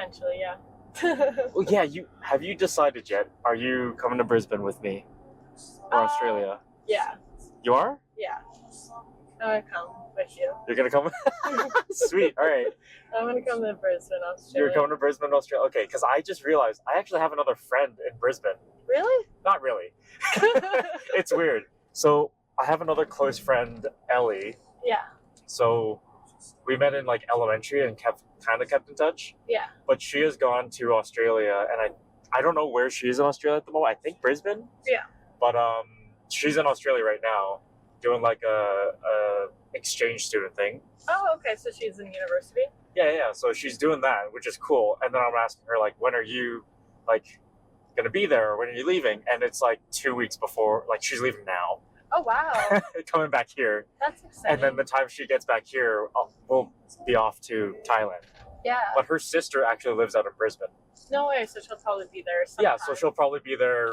Potentially, yeah. Well, yeah, have you decided yet? Are you coming to Brisbane with me or Australia? Yeah. You are? Yeah. I'm gonna come with you. You're gonna come? Sweet. All right. I'm gonna come to Brisbane, Australia. You're coming to Brisbane, Australia. Okay, because I just realized I actually have another friend in Brisbane. Really? Not really. It's weird. So I have another close friend, Ellie. Yeah. So we met in like elementary and kept in touch. Yeah. But she has gone to Australia, and I don't know where she is in Australia at the moment. I think Brisbane. Yeah. But she's in Australia right now, doing like a exchange student thing. Oh, okay. So she's in university. Yeah. So she's doing that, which is cool. And then I'm asking her like, when are you like gonna be there? Or when are you leaving? And it's like 2 weeks before. Like she's leaving now. Oh wow. Coming back here. That's exciting. And then the time she gets back here, we'll be off to Thailand. Yeah. But her sister actually lives out in Brisbane. No way. So she'll probably be there sometime. Yeah. So she'll probably be there.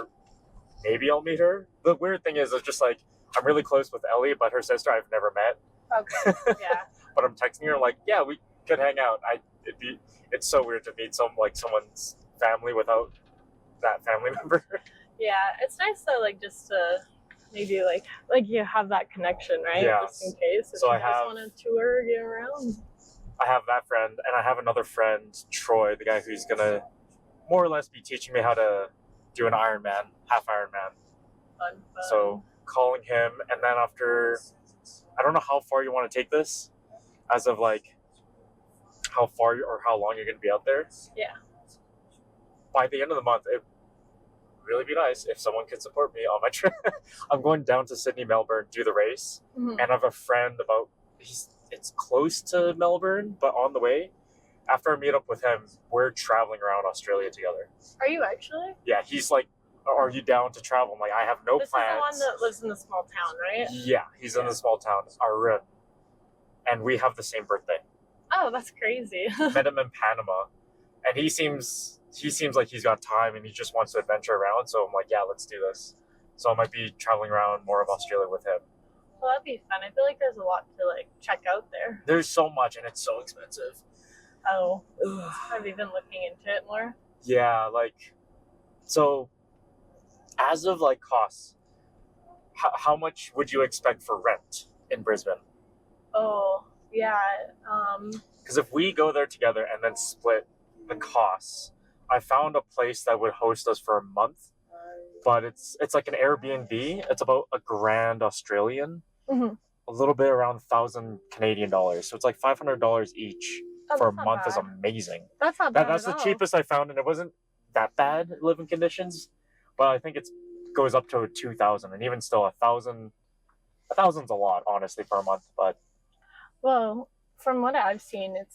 Maybe I'll meet her. The weird thing is, it's just like I'm really close with Ellie, but her sister I've never met. Okay. Yeah. But I'm texting her like, yeah, we could hang out. It's so weird to meet someone's family without that family member. Yeah, it's nice though, like just to maybe like you have that connection, right? Yeah. Just in case if So you I just have- want to tour, get around. I have that friend, and I have another friend, Troy, the guy who's gonna more or less be teaching me how to do an Ironman, half Ironman. Fun. So calling him, and then after, I don't know how far you want to take this, as of like how far or how long you're gonna be out there. Yeah. By the end of the month, it would really be nice if someone could support me on my trip. I'm going down to Sydney, Melbourne, do the race, Mhm. and I have a friend it's close to Melbourne, but on the way, after I meet up with him, we're traveling around Australia together. Are you actually? Yeah, he's like, are you down to travel? I'm like, I have no This plans. is the one that lives in the small town, right? Yeah, he's in the small town, Arun. And we have the same birthday. Oh, that's crazy. Met him in Panama. And he seems like he's got time and he just wants to adventure around. So I'm like, yeah, let's do this. So I might be traveling around more of Australia with him. Well, that'd be fun. I feel like there's a lot to like check out there. There's so much and it's so expensive. Oh, have you been looking into it more? Yeah, like, so as of like costs, how much would you expect for rent in Brisbane? Oh, yeah. Because if we go there together and then split the costs, I found a place that would host us for a month, but it's like an Airbnb. It's about $1,000 Australian, Mhm. a little bit around 1,000 Canadian dollars. So it's like $500 each for a that's not month is bad. amazing. That's not bad. That's at the all. cheapest I found, and it wasn't that bad living conditions, but I think it goes up to 2,000, and even still 1,000. 1,000's a lot, honestly, for a month. But Well, from what I've seen, it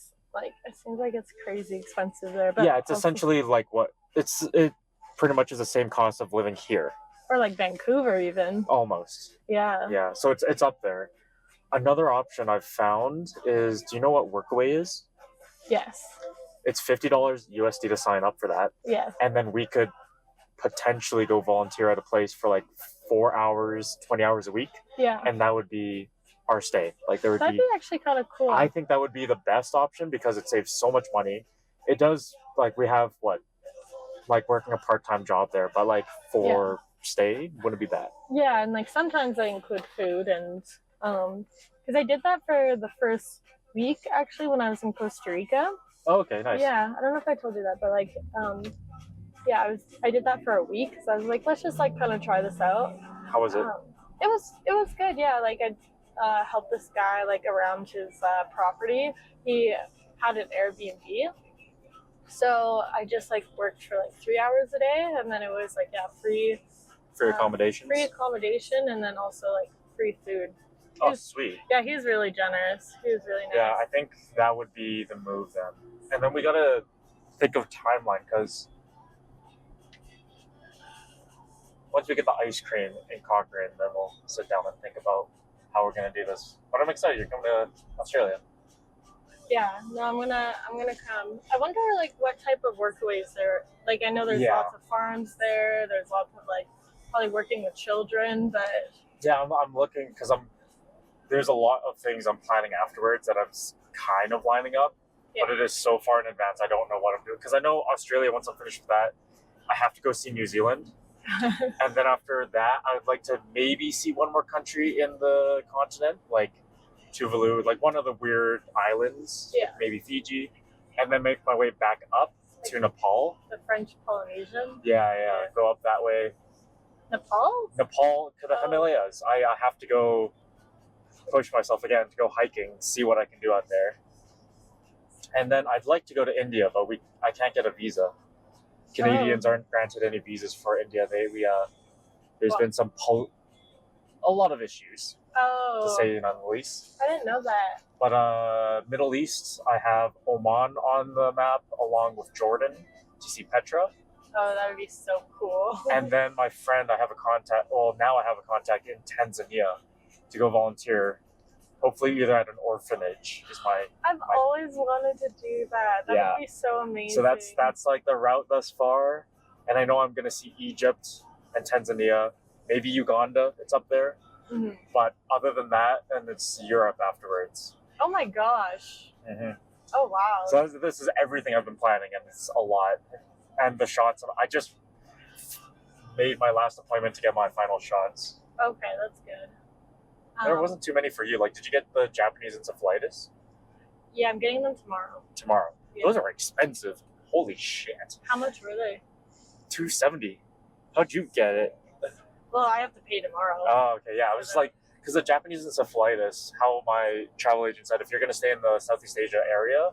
seems like it's crazy expensive there. But yeah, it's also- essentially like it pretty much is the same cost of living here, or like Vancouver even. almost. Yeah. Yeah, so it's up there. Another option I've found is, do you know what Workaway is? Yes. It's $50 USD to sign up for that, Yes. and then we could potentially go volunteer at a place for like 4 hours, 20 hours a week, Yeah. and that would be our stay. Like there would That'd be. be actually kind of cool. I think that would be the best option because it saves so much money. It does, like, we have like working a part-time job there, but like for stay wouldn't be bad. Yeah, and like sometimes I include food and because I did that for the first week actually when I was in Costa Rica. Oh, okay, nice. Yeah, I don't know if I told you that, but like yeah, I did that for a week, so I was like, let's just like kind of try this out. How was it? It was good. Yeah, like I helped this guy like around his property. He had an Airbnb, so I just like worked for like 3 hours a day, and then it was like free Accommodations? free accommodation, and then also like free food. Oh, sweet. Yeah, he's really generous. He was really nice. Yeah, I think that would be the move then. And then we gotta think of timeline because once we get the ice cream in Cochrane, then we'll sit down and think about how we're gonna do this. But I'm excited. You're coming to Australia. Yeah, no, I'm gonna come. I wonder like what type of workaways there. Like I know there's Yeah. lots of farms there. There's lots of like probably working with children, but Yeah, I'm looking because there's a lot of things I'm planning afterwards that I'm kind of lining up. but it is so far in advance. I don't know what I'm doing because I know Australia. Once I'm finished with that, I have to go see New Zealand, and then after that, I would like to maybe see one more country in the continent, like Tuvalu, like one of the weird islands, Yeah. maybe Fiji, and then make my way back up to Nepal. The French Polynesian. Yeah, go up that way. Nepal? Nepal to the Oh. Himalayas. I have to go push myself again to go hiking, see what I can do out there. And then I'd like to go to India, but I can't get a visa. Canadians aren't granted any visas for India. There's been a lot of issues, to say none the least. I didn't know that. But Middle East, I have Oman on the map along with Jordan to see Petra. Oh, that would be so cool. And then my friend, I have a contact. Well, now I have a contact in Tanzania to go volunteer. Hopefully, either at an orphanage is my. I've always wanted to do that. That would be so amazing. So that's like the route thus far, and I know I'm gonna see Egypt and Tanzania, maybe Uganda. It's up there, but other than that, then it's Europe afterwards. Oh my gosh. Mm-hmm. Oh wow. So this is everything I've been planning, and it's a lot. And the shots, I just made my last appointment to get my final shots. Okay, that's good. There wasn't too many for you. Like, did you get the Japanese encephalitis? Yeah, I'm getting them tomorrow. Tomorrow. Yeah. Those are expensive. Holy shit. How much were they? $270. How'd you get it? Well, I have to pay tomorrow. Oh, okay. Yeah, I was just like, because the Japanese encephalitis, how my travel agent said, if you're going to stay in the Southeast Asia area,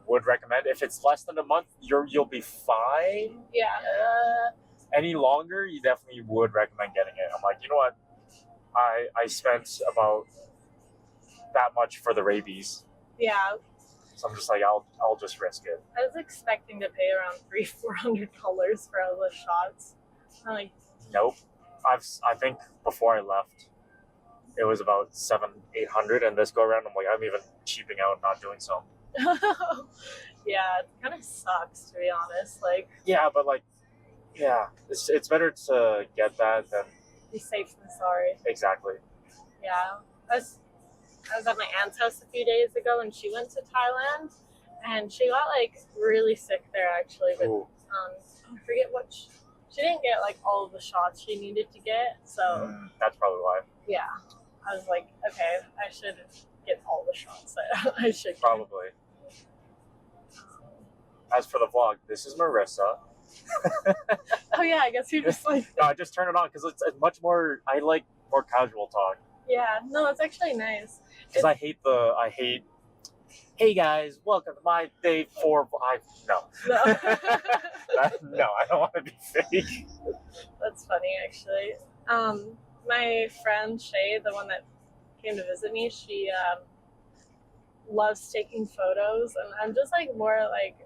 would recommend, if it's less than a month, you'll be fine. Yeah. Any longer, you definitely would recommend getting it. I'm like, you know what? I spent about that much for the rabies. Yeah. So I'm just like, I'll just risk it. I was expecting to pay around $300-400 for all the shots. I'm like, nope. I think before I left, it was about $700-800, and this go around, I'm like, I'm even cheaping out, not doing so. Yeah, it kind of sucks, to be honest. Like, yeah, but like, yeah, it's better to get that than be safe than sorry. Exactly. Yeah, I was at my aunt's house a few days ago, and she went to Thailand, and she got like really sick there actually. But I forget what she didn't get like all of the shots she needed to get, so that's probably why. Yeah, I was like, okay, I should get all the shots that I should. Probably. As for the vlog, this is Marissa. Oh yeah, I guess you just like. No, I just turn it on because it's much more. I like more casual talk. Yeah, no, it's actually nice. Because I hate. Hey guys, welcome to my day 4. No. No. No, I don't want to be fake. That's funny, actually. My friend Shay, the one that came to visit me, she loves taking photos, and I'm just like more like.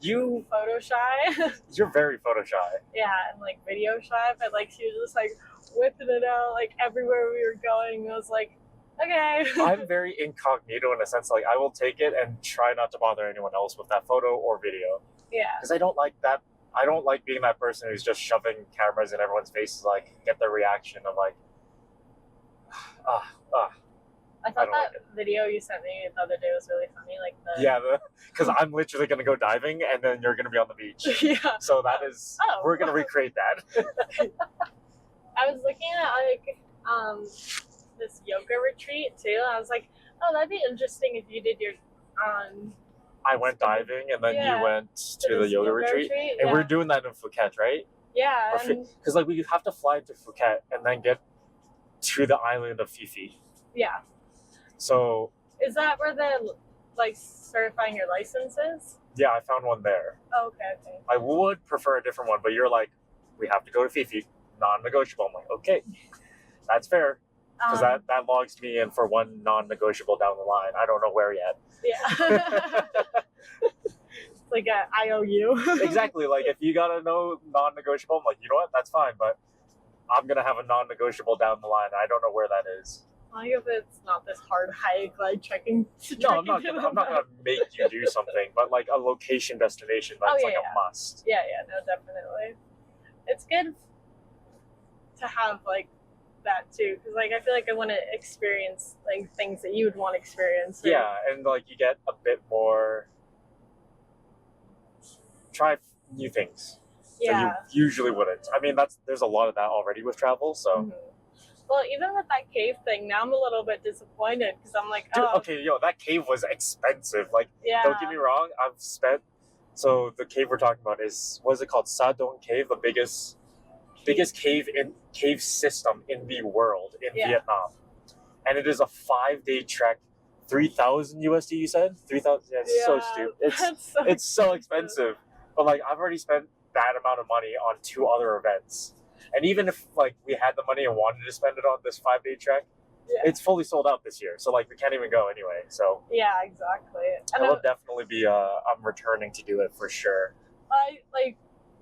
You photo shy. You're very photo shy. Yeah, and like video shy, but like she was just like whipping it out like everywhere we were going. I was like, okay. I'm very incognito in a sense, like I will take it and try not to bother anyone else with that photo or video. Yeah. Because I don't like that. I don't like being that person who's just shoving cameras in everyone's faces, like get the reaction of like, I thought that video you sent me the other day was really funny, like the. Yeah, because I'm literally gonna go diving and then you're gonna be on the beach. Yeah. So that is. We're gonna recreate that. I was looking at like this yoga retreat too. I was like, oh, that'd be interesting if you did your. I went diving and then you went to the yoga retreat. And we're doing that in Phuket, right? Yeah. Because like we have to fly to Phuket and then get to the island of Phi Phi. Yeah. So. Is that where the like certifying your license is? Yeah, I found one there. Oh, okay. I would prefer a different one, but you're like, we have to go to Phi Phi, non-negotiable. I'm like, okay, that's fair. Because that logs me in for one non-negotiable down the line. I don't know where yet. Yeah. Like a IOU. Exactly. Like if you gotta know non-negotiable, I'm like, you know what? That's fine, but I'm gonna have a non-negotiable down the line. I don't know where that is. I hope it's not this hard hike, like trekking. No, I'm not gonna make you do something, but like a location destination that's a must. Yeah, no, definitely. It's good to have like that too, because like I feel like I want to experience like things that you would want to experience. Right? Yeah, and like you get a bit more try new things Yeah. that you usually wouldn't. I mean, there's a lot of that already with travel. So, Mhm. Well, even with that cave thing, now I'm a little bit disappointed because I'm like, dude, oh, okay, yo, that cave was expensive. Like, yeah. don't get me wrong, I've spent. So the cave we're talking about is, what is it called? Sa Dong Cave, the biggest cave system in the world in Vietnam, and it is a 5-day trek. 3,000 USD, you said? 3,000? Yeah, it's so stupid. It's so expensive. But like, I've already spent that amount of money on 2 other events. And even if like we had the money and wanted to spend it on this 5-day trek, it's fully sold out this year. So like, we can't even go anyway. So yeah, exactly. And it will definitely be, I'm returning to do it for sure. I like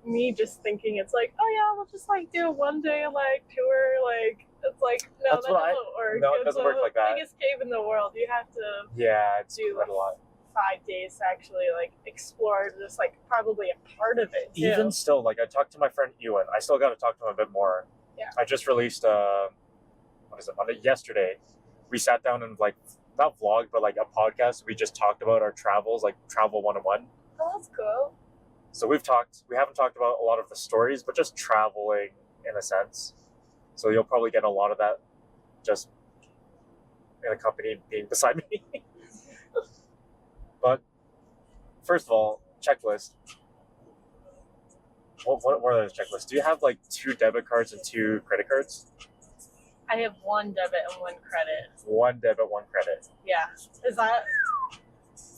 me just thinking it's like, oh yeah, we'll just like do a 1-day like tour, like it's like no, That's that what doesn't work. No, it doesn't work like that. Biggest cave in the world. You have to it's do quite a lot. 5 days to actually like explore this, like probably a part of it too. Even still, like I talked to my friend Ewan. I still got to talk to him a bit more. Yeah. I just released what is it, Monday? Yesterday. We sat down and like not vlogged, but like a podcast. We just talked about our travels, like travel 101. Oh, that's cool. So we haven't talked about a lot of the stories, but just traveling in a sense. So you'll probably get a lot of that just in a company being beside me. But first of all, checklist. What are those checklists? Do you have like 2 debit cards and 2 credit cards? I have 1 debit and 1 credit. 1 debit, 1 credit. Yeah. Is that...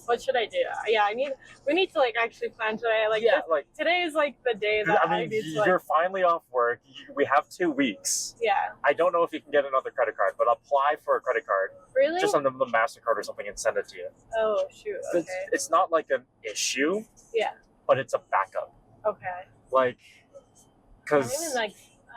What should I do? Yeah, we need to like actually plan today. Like, today is like the day that I need to, you're finally off work. We have 2 weeks. Yeah. I don't know if you can get another credit card, but apply for a credit card. Really? Just on the MasterCard or something and send it to you. Oh, shoot. Okay. It's not like an issue. Yeah. But it's a backup. Okay. Like, because...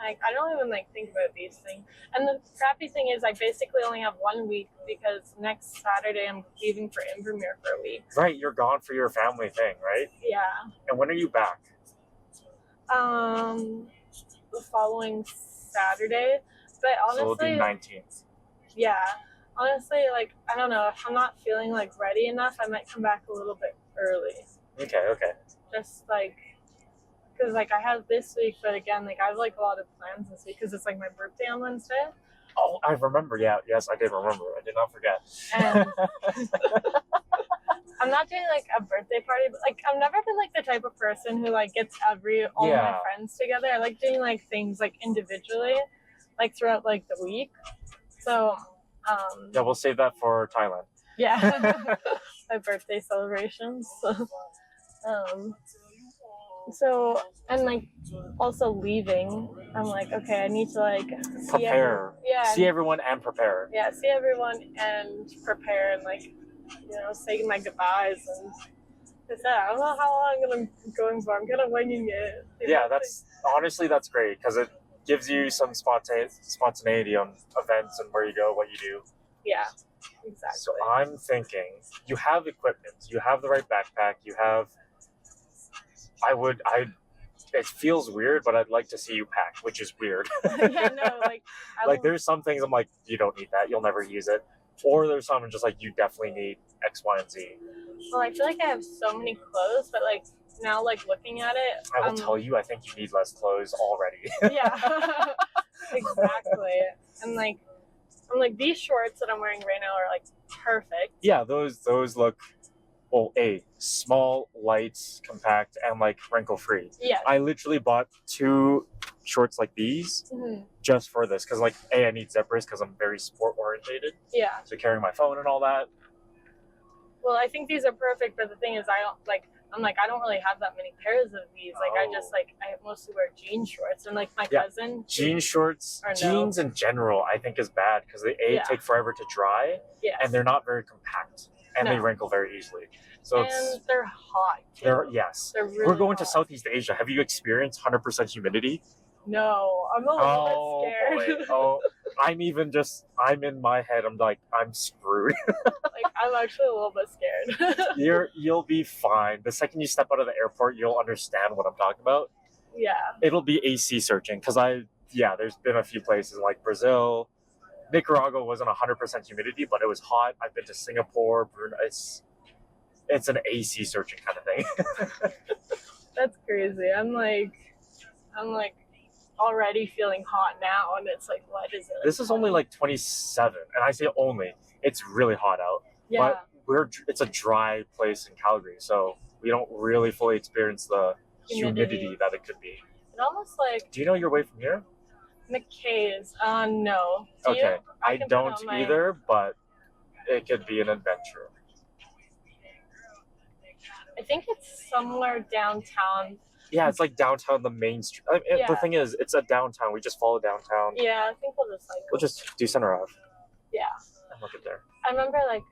I don't even think about these things. And the crappy thing is I basically only have 1 week because next Saturday I'm leaving for Invermere for a week. Right, you're gone for your family thing, right? Yeah. And when are you back? The following Saturday. But honestly... So the 19th. Yeah. Honestly, like, I don't know. If I'm not feeling like ready enough, I might come back a little bit early. Okay. Just like... Because, like, I have this week, but again, like, I have, like, a lot of plans this week because it's, like, my birthday on Wednesday. Oh, I remember. Yeah, yes, I did remember. I did not forget. And I'm not doing, like, a birthday party, but, like, I've never been, like, the type of person who, like, gets all my friends together. I like doing, like, things, like, individually, like, throughout, like, the week. So, yeah, we'll save that for Thailand. Yeah. My birthday celebrations. So, and like also leaving, I'm like, okay, I need to like prepare. See everyone and prepare. Yeah, see everyone and prepare and like, say my goodbyes and I don't know how long I'm going for. I'm kind of winging it. Yeah, that's great because it gives you some spontaneity on events and where you go, what you do. Yeah, exactly. So I'm thinking you have equipment, you have the right backpack, you have. It feels weird, but I'd like to see you pack, which is weird. Yeah, no, like there's some things I'm like, you don't need that, you'll never use it. Or there's some I'm just like, you definitely need X, Y, and Z. Well, I feel like I have so many clothes, but like now, like looking at it, I will tell you, I think you need less clothes already. Yeah, exactly. And like, I'm like these shorts that I'm wearing right now are like perfect. Yeah, those look. Well, small, light, compact, and like wrinkle-free. Yeah. I literally bought 2 shorts like these just for this because, like, I need zippers because I'm very sport-orientated. Yeah. So carrying my phone and all that. Well, I think these are perfect, but the thing is, I don't really have that many pairs of these. Like, I mostly wear jean shorts, and like my cousin. Jean shorts, jeans in general, I think is bad because they take forever to dry, and they're not very compact. And they wrinkle very easily. So they're hot, too. They're really We're going to Southeast Asia. Have you experienced 100% humidity? No, I'm a little bit scared. I'm in my head, I'm like, I'm screwed. Like, I'm actually a little bit scared. You'll be fine. The second you step out of the airport, you'll understand what I'm talking about. Yeah. It'll be AC searching, because there's been a few places like Brazil. Nicaragua wasn't 100% humidity, but it was hot. I've been to Singapore, Brunei. It's an AC searching kind of thing. That's crazy. I'm like already feeling hot now, and it's like, what is it? This is only like 27, and I say only. It's really hot out. Yeah. But it's a dry place in Calgary, so we don't really fully experience the humidity that it could be. It almost like. Do you know your way from here? McKay's. No. Do Okay, you? I don't either, but it could be an adventure. I think it's somewhere downtown. Yeah, it's like downtown, the main street. The thing is, it's a downtown. We just follow downtown. Yeah, I think we'll just do Center Ave. Yeah. And look at there. I remember like,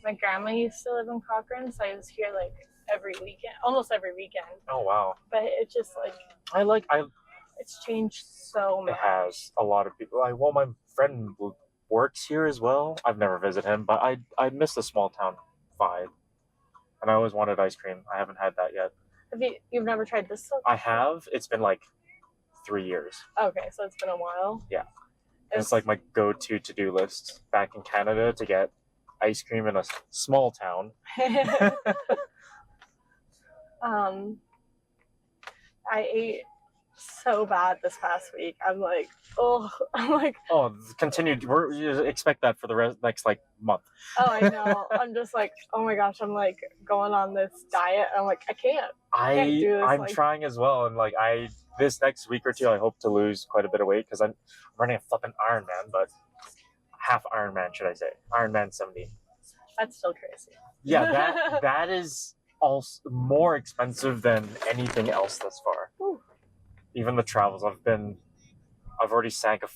my grandma used to live in Cochrane, so I was here like every weekend, almost every weekend. Oh wow. But it just like. It's changed so much. It has a lot of people. Well, my friend works here as well. I've never visited him, but I miss the small town vibe, and I always wanted ice cream. I haven't had that yet. You've never tried this? I have. It's been like 3 years. Okay, so it's been a while. Yeah, it's like my go-to to-do list back in Canada to get ice cream in a small town. I ate so bad this past week. I'm like, oh, continued. You expect that for the next like month. Oh, I know. I'm just like, oh my gosh, I'm like going on this diet. I'm like, I can't do this. I'm trying as well, and like this next week or two, I hope to lose quite a bit of weight because I'm running a flipping Ironman, but half Ironman, should I say? Ironman 70. That's still crazy. Yeah, that is also more expensive than anything else thus far. Ooh. Even the travels, I've already sank a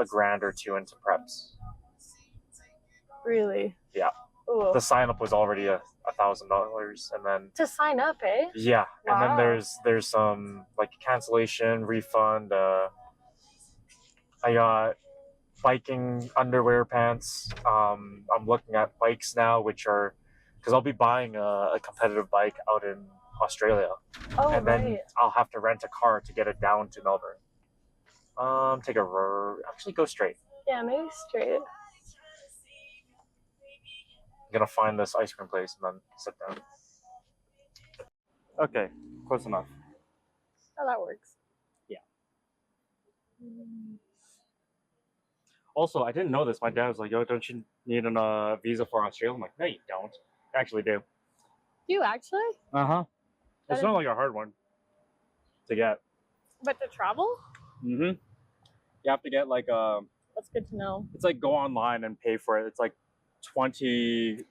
grand or two into preps. Really? Yeah. Ooh. The sign up was already $1,000, and then to sign up, eh? Yeah, wow. And then there's some like cancellation, refund. I got biking underwear, pants. I'm looking at bikes now, because I'll be buying a competitive bike out in Australia. Oh, and then I'll have to rent a car to get it down to Melbourne. Actually go straight. Yeah, maybe straight. I'm gonna find this ice cream place and then sit down. Okay, close enough. Oh, that works. Yeah. Also, I didn't know this. My dad was like, "Yo, don't you need a visa for Australia?" I'm like, "No, you don't. I actually do." You actually? Uh-huh. It's not like a hard one to get. But to travel? Mm-hmm. You have to get like a... That's good to know. It's like go online and pay for it. It's like 20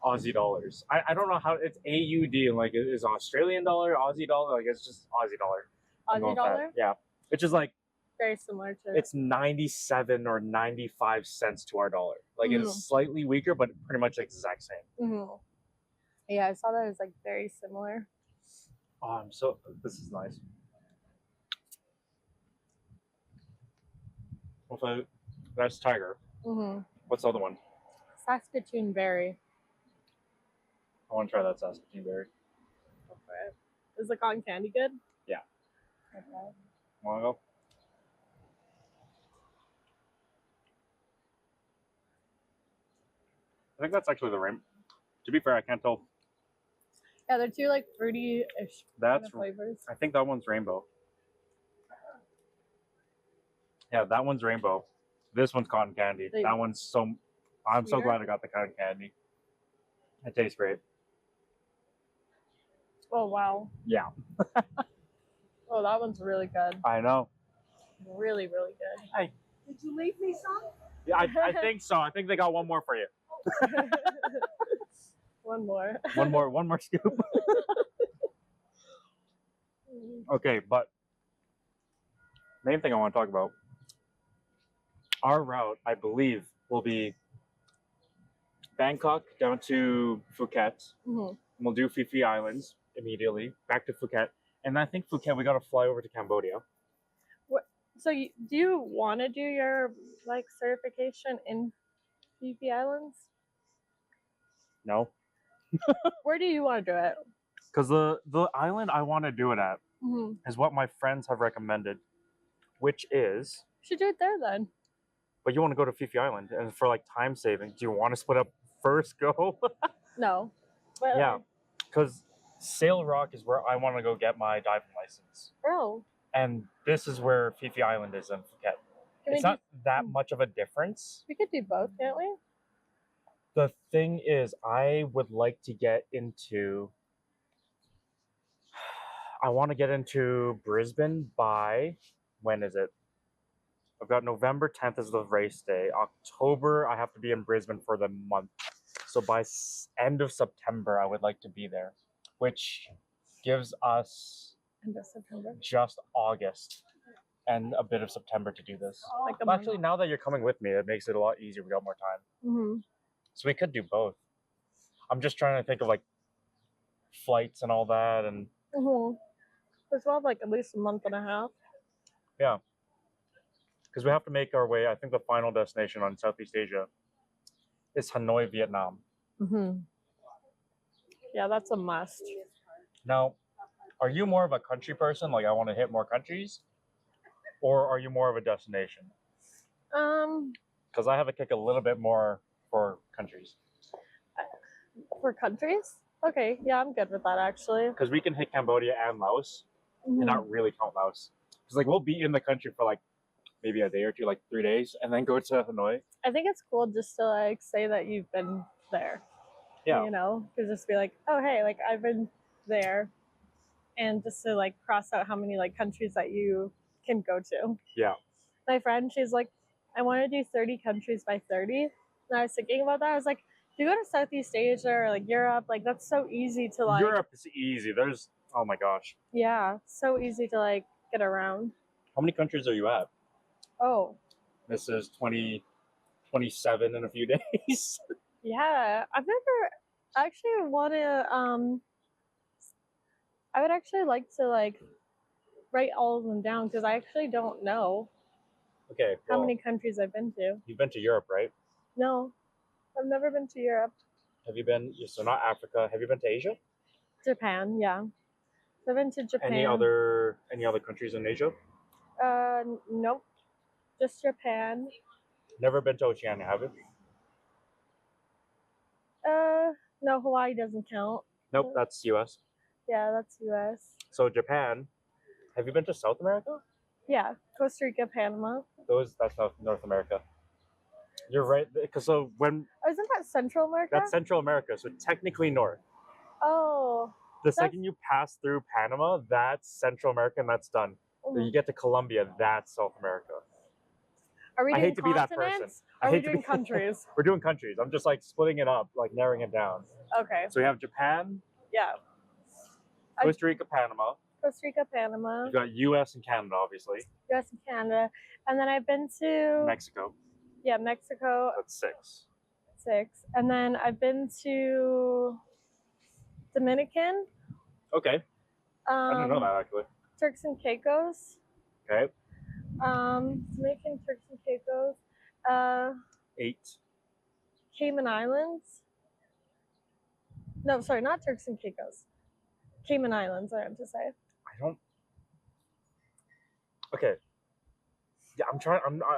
Aussie dollars. I don't know how... It's AUD, and like, is Australian dollar, Aussie dollar? Like, it's just Aussie dollar. Aussie dollar? Yeah. Which is like... Very similar to... It's 97 or 95 cents to our dollar. Like, it's slightly weaker, but pretty much the exact same. Mm-hmm. Yeah, I saw that it was like very similar. Oh, this is nice. Also, that's tiger. Mm-hmm. What's the other one? Saskatoon berry. I want to try that Saskatoon berry. Okay. Is the cotton candy good? Yeah. Okay. Want to go? I think that's actually the rainbow. To be fair, I can't tell. Yeah, they're two like fruity-ish kind of flavors. I think that one's rainbow. Yeah, that one's rainbow. This one's cotton candy. That one's so... I'm so glad I got the cotton candy. It tastes great. Oh, wow. Yeah. Oh, that one's really good. I know. Really, really good. Hi. Did you leave me some? Yeah, I think so. I think they got one more for you. One more. One more scoop. Okay, but main thing I want to talk about, our route, I believe, will be Bangkok down to Phuket. Mm-hmm. We'll do Phi Phi Islands immediately, back to Phuket. And I think Phuket, we got to fly over to Cambodia. So do you want to do your like certification in Phi Phi Islands? No. Where do you want to do it? Because the island I want to do it at is what my friends have recommended, which is... You should do it there then. But you want to go to Phi Phi Island, and for like time saving, do you want to split up first go? No. But, yeah, because Sail Rock is where I want to go get my diving license. Oh, And this is where Fifi Island is in Phuket. can It's not that much of a difference. we could do both, can't we? The thing is, I would like to get into. I want to get into Brisbane by when is it? I've got November 10th is the race day. October, I have to be in Brisbane for the month. So by end of September, I would like to be there, which gives us End of September. just August and a bit of September to do this. Like a Well, actually, now that you're coming with me, it makes it a lot easier. We got more time. Mm-hmm. So we could do both. I'm just trying to think of like flights and all that. And Mm-hmm. As well, like at least a month and a half. yeah, because we have to make our way. I think the final destination on Southeast Asia is Hanoi, Vietnam. Mm-hmm. Yeah, that's a must. Now, are you more of a country person? Like, I want to hit more countries? Or are you more of a destination? Because I have a kick a little bit more for countries. For countries? Okay, yeah, I'm good with that actually. Because we can hit Cambodia and Laos Mhm. and not really count Laos. Because, like, we'll be in the country for, like, maybe a day or two, like 3 days, and then go to Hanoi. I think it's cool just to like say that you've been there. Yeah. You know, to just be like, oh hey, like I've been there, and just to like cross out how many like countries that you can go to. Yeah. My friend, she's like, I want to do 30 countries by 30, and I was thinking about that. I was like, if you go to Southeast Asia or like Europe, like that's so easy to like. Europe is easy. There's, oh my gosh. Yeah, so easy to like get around. How many countries are you at? Oh. This is 2027 in a few days. Yeah, I've never actually want to. I would actually like to like write all of them down because I actually don't know Okay. how Well, many countries I've been to. you've been to Europe, right? No, I've never been to Europe. Have you been, so not Africa, have you been to Asia? Japan, yeah. I've been to Japan. Any other countries in Asia? Nope. Just Japan. Never been to Oceania, have you? No, Hawaii doesn't count. Nope, that's US. Yeah, that's US. So Japan. Have you been to South America? Yeah, Costa Rica, Panama. That's North America. You're right, because so when Oh, isn't that Central America? that's Central America, so technically north. Oh. The second you pass through Panama, that's Central America, and that's done. Mm. You get to Colombia, that's South America. Are we I doing hate to be that continents? person. Are I we hate to doing be- countries? We're doing countries. I'm just like splitting it up, like narrowing it down. Okay. So we have Japan, Yeah. Costa Rica, Panama. Costa Rica, Panama, You've got US and Canada, obviously. US and Canada. And then I've been to Mexico, Mexico, that's 6. 6. And then I've been to Dominican. Okay, I didn't know that actually. Turks and Caicos. Okay, Dominican, Turks and Caicos. 8. Cayman Islands. No, sorry, not Turks and Caicos. Cayman Islands, I have to say. I don't. Okay. Yeah,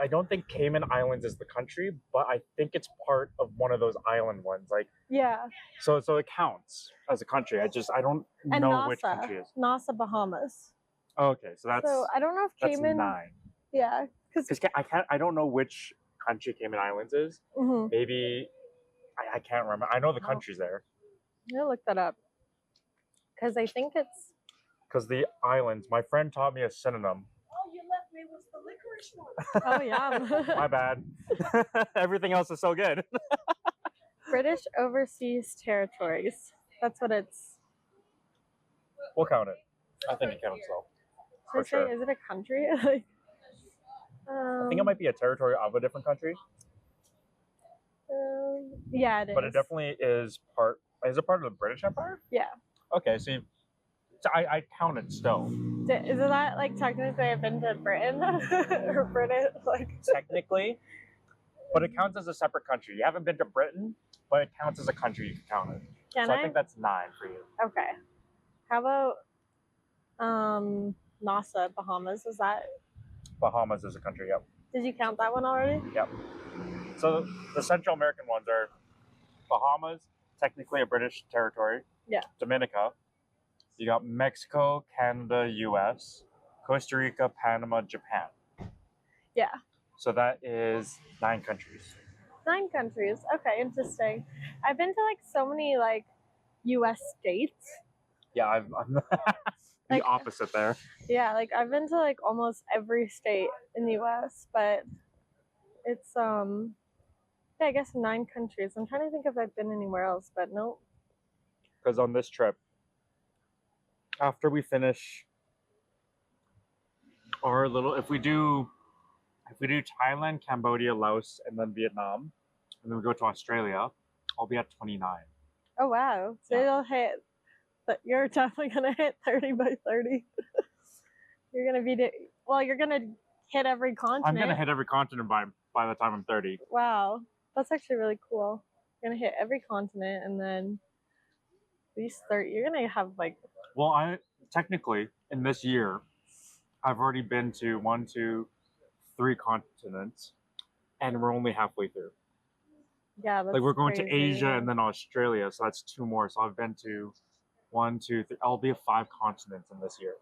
I don't think Cayman Islands is the country, but I think it's part of one of those island ones. Like, Yeah. so it counts as a country. I don't And know which Nassau. country it is. Nassau, Bahamas. Oh, okay, so that's I don't know if that's Cayman. 9. Yeah. Because I don't know which country Cayman Islands is. Mhm. Maybe I can't remember. I know the country's there I'm gonna look that up. Because I think it's. because the islands. My friend taught me a synonym. All you left me was the licorice one. Oh, yeah. My bad. Everything else is so good. British Overseas Territories. That's what it's. We'll count it. I think it counts though. Should I For sure. say, is it a country? Like, I think it might be a territory of a different country, yeah, it is. but it definitely is part. Is it part of the British Empire? Yeah. Okay, so I count it still. Isn't that like technically I've been to Britain or Britain? Like. Technically, but it counts as a separate country. You haven't been to Britain, but it counts as a country. You can count it. Can So I? I think that's 9 for you. Okay. How about Nassau, Bahamas? Was that? Bahamas is a country. Yep. Did you count that one already? Yep. So the Central American ones are Bahamas, technically a British territory. Yeah. Dominica, You got Mexico, Canada, US, Costa Rica, Panama, Japan. Yeah. So that is 9 countries. 9 countries. Okay, interesting. I've been to like so many like US states. Yeah, I'm the Like- opposite there. Yeah, like I've been to like almost every state in the US, but it's yeah, I guess 9 countries. I'm trying to think if I've been anywhere else, but no. Because on this trip, after we finish our little, if we do Thailand, Cambodia, Laos, and then Vietnam, and then we go to Australia, I'll be at 29. Oh wow. So Yeah. you'll hit but you're definitely gonna hit 30 by 30. You're gonna be you're gonna hit every continent. I'm gonna hit every continent by the time I'm 30. Wow. That's actually really cool. You're gonna hit every continent and then at least 30. You're gonna have like Well, I technically in this year, I've already been to 1, 2, 3 continents, and we're only halfway through. yeah, that's Like we're going to crazy. Asia and then Australia, so that's 2 more. So I've been to 1, 2, 3. I'll be at 5 continents in this year.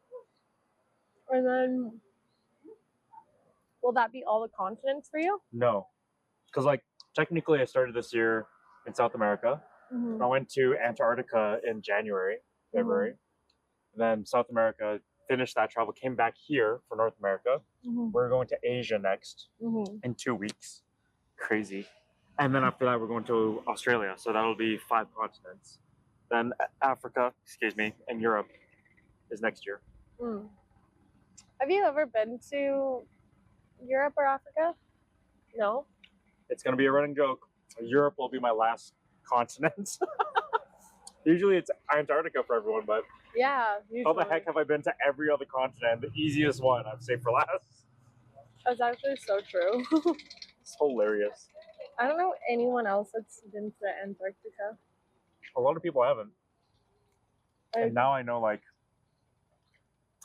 And then will that be all the continents for you? No, because like technically I started this year in South America. Mm-hmm. I went to Antarctica in January, February. Then South America, finished that travel, came back here for North America. Mm-hmm. We're going to Asia next Mm-hmm. in 2 weeks. Crazy. And then after that, we're going to Australia. So that'll be 5 continents. Then Africa, and Europe is next year. Mm. Have you ever been to Europe or Africa? No? It's going to be a running joke. Europe will be my last continent. Usually it's Antarctica for everyone, but Yeah. how the heck have I been to every other continent? The easiest one I've saved for last. That's actually so true. It's hilarious. I don't know anyone else that's been to Antarctica. A lot of people haven't. Like, And now I know like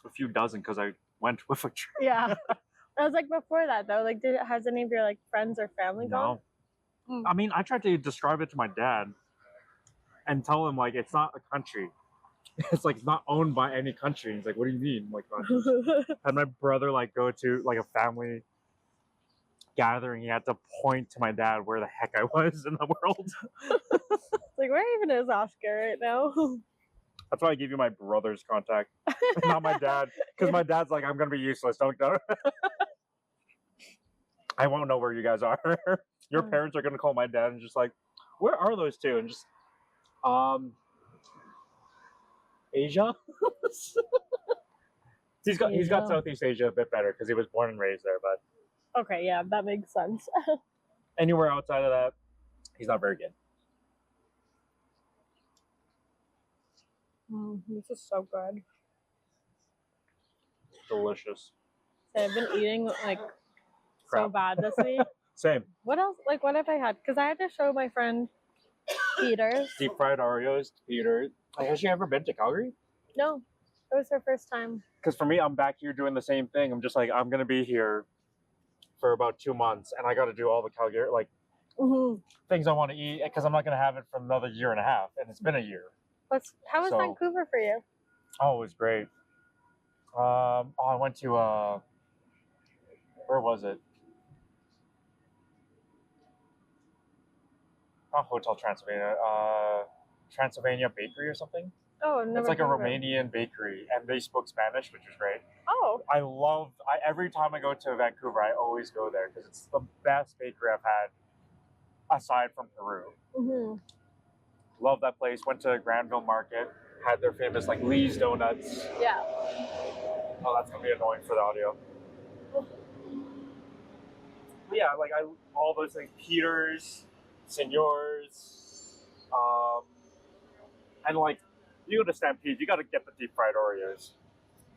a few dozen because I went with a trip. yeah. I was like before that though. Like, has any of your like friends or family gone? No. Mm. I mean, I tried to describe it to my dad and tell him like it's not a country. It's like it's not owned by any country. He's like, what do you mean? I'm like, had my brother like go to like a family gathering. He had to point to my dad where the heck I was in the world. Like, where even is Oscar right now? That's why I gave you my brother's contact, not my dad, because my dad's like, I'm gonna be useless. Don't. I won't know where you guys are. Your Mm. parents are gonna call my dad and just like, where are those two? And just, Asia. He's got Asia. Southeast Asia a bit better because he was born and raised there. But Okay, yeah, that makes sense. anywhere outside of that, he's not very good. This is so good. Delicious. So I've been eating like so Crap. bad this week. Same. What else? Like, what have I had? Because I had to show my friend Peter's. Deep fried Oreos, Peter. Like, has she ever been to Calgary? No, it was her first time. Because for me, I'm back here doing the same thing. I'm just like, I'm gonna be here for about 2 months, and I got to do all the Calgary like Mm-hmm. things I want to eat because I'm not gonna have it for another year and a half, and it's been a year. How was So- Vancouver for you? Oh, it was great. I went to where was it? Not Hotel Transylvania. Transylvania Bakery or something. Oh, never. It's like a heard of it. Romanian bakery, and they spoke Spanish, which was great. Oh, Every time I go to Vancouver, I always go there because it's the best bakery I've had, aside from Peru. mm-hmm. Love that place. Went to Granville Market, had their famous like Lee's donuts. Yeah. Oh, that's gonna be annoying for the audio. But yeah, like all those things, Peters, Senors, and like you go to Stampede, you got to get the deep fried Oreos.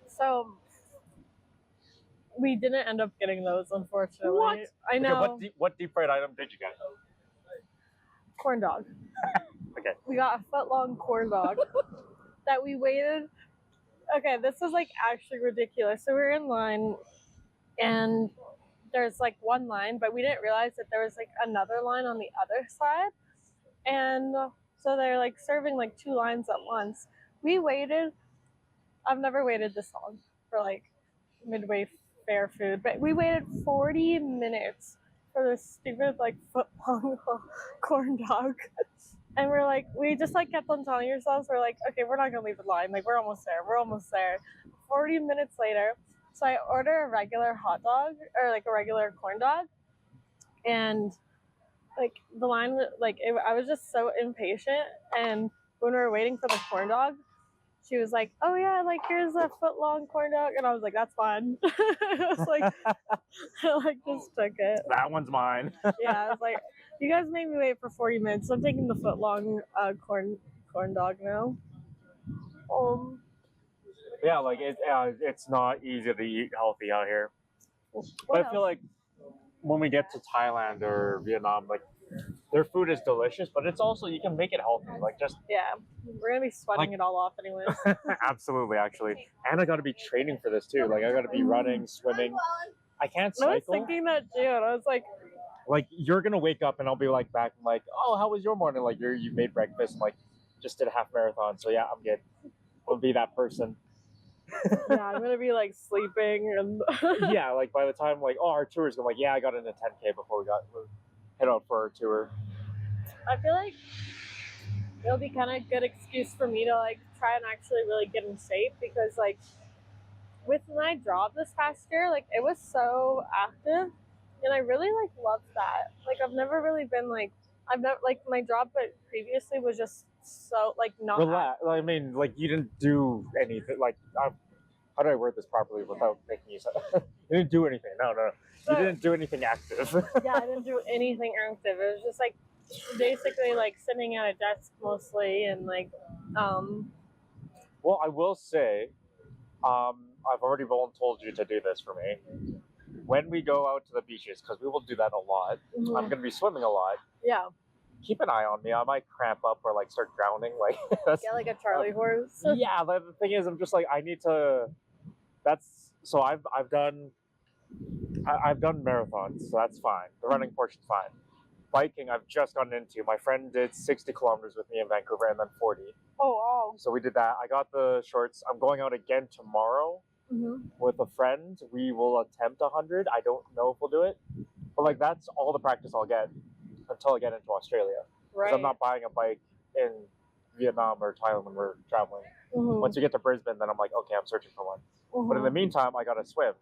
So we didn't end up getting those, unfortunately. What? I know. Okay, what deep fried item did you get? Corn dog. Okay. We got a foot-long corn dog that we waited. Okay, this is like actually ridiculous. So we were in line, and there's like one line, but we didn't realize that there was like another line on the other side. And so they're like serving like 2 lines at once. We waited I've never waited this long for like midway fare food, but we waited 40 minutes for this stupid like foot long corn dog. And we're like, we just like kept on telling ourselves, we're like, okay, we're not gonna leave the line. Like, we're almost there. We're almost there. 40 minutes later, so I order a regular hot dog or like a regular corn dog, and like the line, I was just so impatient. And when we were waiting for the corn dog, she was like, "Oh yeah, like here's a foot long corn dog," and I was like, "That's fine." I was like, I like just took it. That one's mine. Yeah, I was like, "You guys made me wait for 40 minutes. So I'm taking the foot long corn dog now." Yeah, like it's not easy to eat healthy out here. But I feel like when we get to Thailand or Vietnam, like their food is delicious, but it's also you can make it healthy. Like just yeah, we're gonna be sweating Like- it all off anyways. absolutely, actually. And I got to be training for this too. Like I got to be running, swimming. I can't I was cycle. thinking that too, and I was like, Like you're gonna wake up and I'll be like back and like, oh, how was your morning? Like you made breakfast. And, like just did a half marathon, so yeah, I'm good. I'll be that person. yeah, I'm gonna be like sleeping and Yeah, like by the time like our tour's going, like yeah, I got in a 10K before we head out for our tour. I feel like it'll be kind of a good excuse for me to like try and actually really get in shape, because like with my job this past year, like it was so active, and I really like loved that. Like I've never really been like my job, but previously was just so like not Relax. I mean, like you didn't do anything. Like, how do I word this properly without making you? You didn't do anything. No. You didn't do anything active. yeah, I didn't do anything active. It was just like basically like sitting at a desk mostly, and like Well, I will say, I've already told you to do this for me. When we go out to the beaches, because we will do that a lot. mhm. I'm gonna be swimming a lot. yeah, Keep an eye on me. I might cramp up or like start drowning. Like that's get like a Charlie horse. yeah. But the thing is, I'm just like I need to. That's so I've done marathons, so that's fine. The running portion's fine. Biking, I've just gotten into. My friend did 60 kilometers with me in Vancouver and then 40. Oh wow. So we did that. I got the shorts. I'm going out again tomorrow Mm-hmm. with a friend. We will attempt 100. I don't know if we'll do it, but like that's all the practice I'll get until I get into Australia. Because Right. I'm not buying a bike in Vietnam or Thailand when we're traveling. Mhm. Once you get to Brisbane, then I'm like, okay, I'm searching for one. Mhm. But in the meantime, I gotta swim.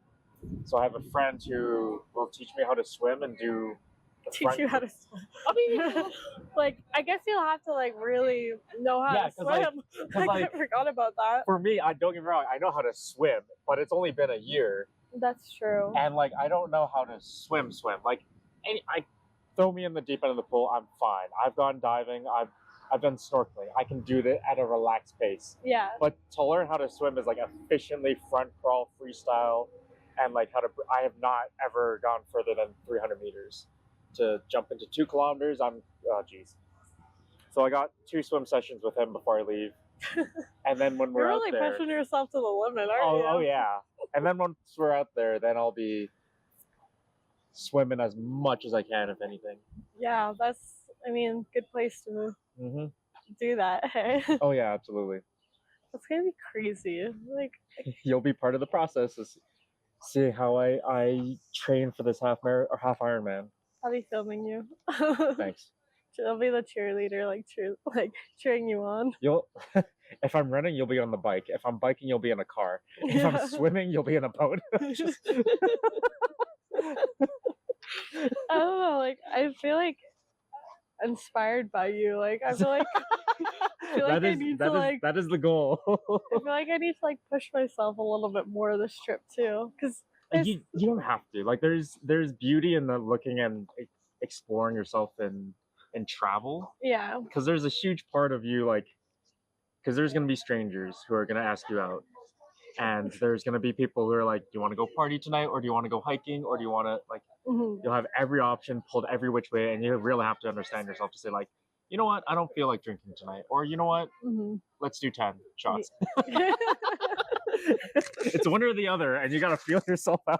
So I have a friend who will teach me how to swim and do the teach front- you how to swim. I mean, like I guess you'll have to like really know how Yeah, to 'cause, like- swim. 'cause, Like, I like- forgot about that. For me, I don't get me wrong, I know how to swim, but it's only been a year, That's true. and like I don't know how to swim. Like, I throw me in the deep end of the pool, I'm fine. I've gone diving, I've done snorkeling. I can do that at a relaxed pace. Yeah. But to learn how to swim is like efficiently front crawl freestyle, and like I have not ever gone further than 300 meters. To jump into 2 kilometers, oh geez. So I got 2 swim sessions with him before I leave, and then when we're You're out really there, pushing yourself to the limit, aren't you? oh yeah, and then once we're out there, then I'll be swimming as much as I can, if anything. Yeah, that's. I mean, good place to Hmm do that. Hey, Oh yeah, absolutely. that's gonna be crazy. Like, You'll be part of the process. Is see how I train for this half Ironman. I'll be filming you. Thanks. I'll be the cheerleader, like cheering you on. You'll, if I'm running, you'll be on the bike. If I'm biking, you'll be in a car. If I'm swimming, you'll be in a boat. I don't know, like I feel like inspired by you. Like I feel like I need to like that is the goal. I feel like I need to like push myself a little bit more this trip too, because you don't have to. Like there's beauty in the looking and exploring yourself in travel, yeah, because there's a huge part of you, like, because there's gonna be strangers who are gonna ask you out, and there's gonna be people who are like, do you want to go party tonight, or do you want to go hiking, or do you want to like, mhm. you'll have every option pulled every which way, and you really have to understand yourself to say like, you know what, I don't feel like drinking tonight, or you know what, Mhm. let's do 10 shots. It's one or the other, and you gotta feel yourself out.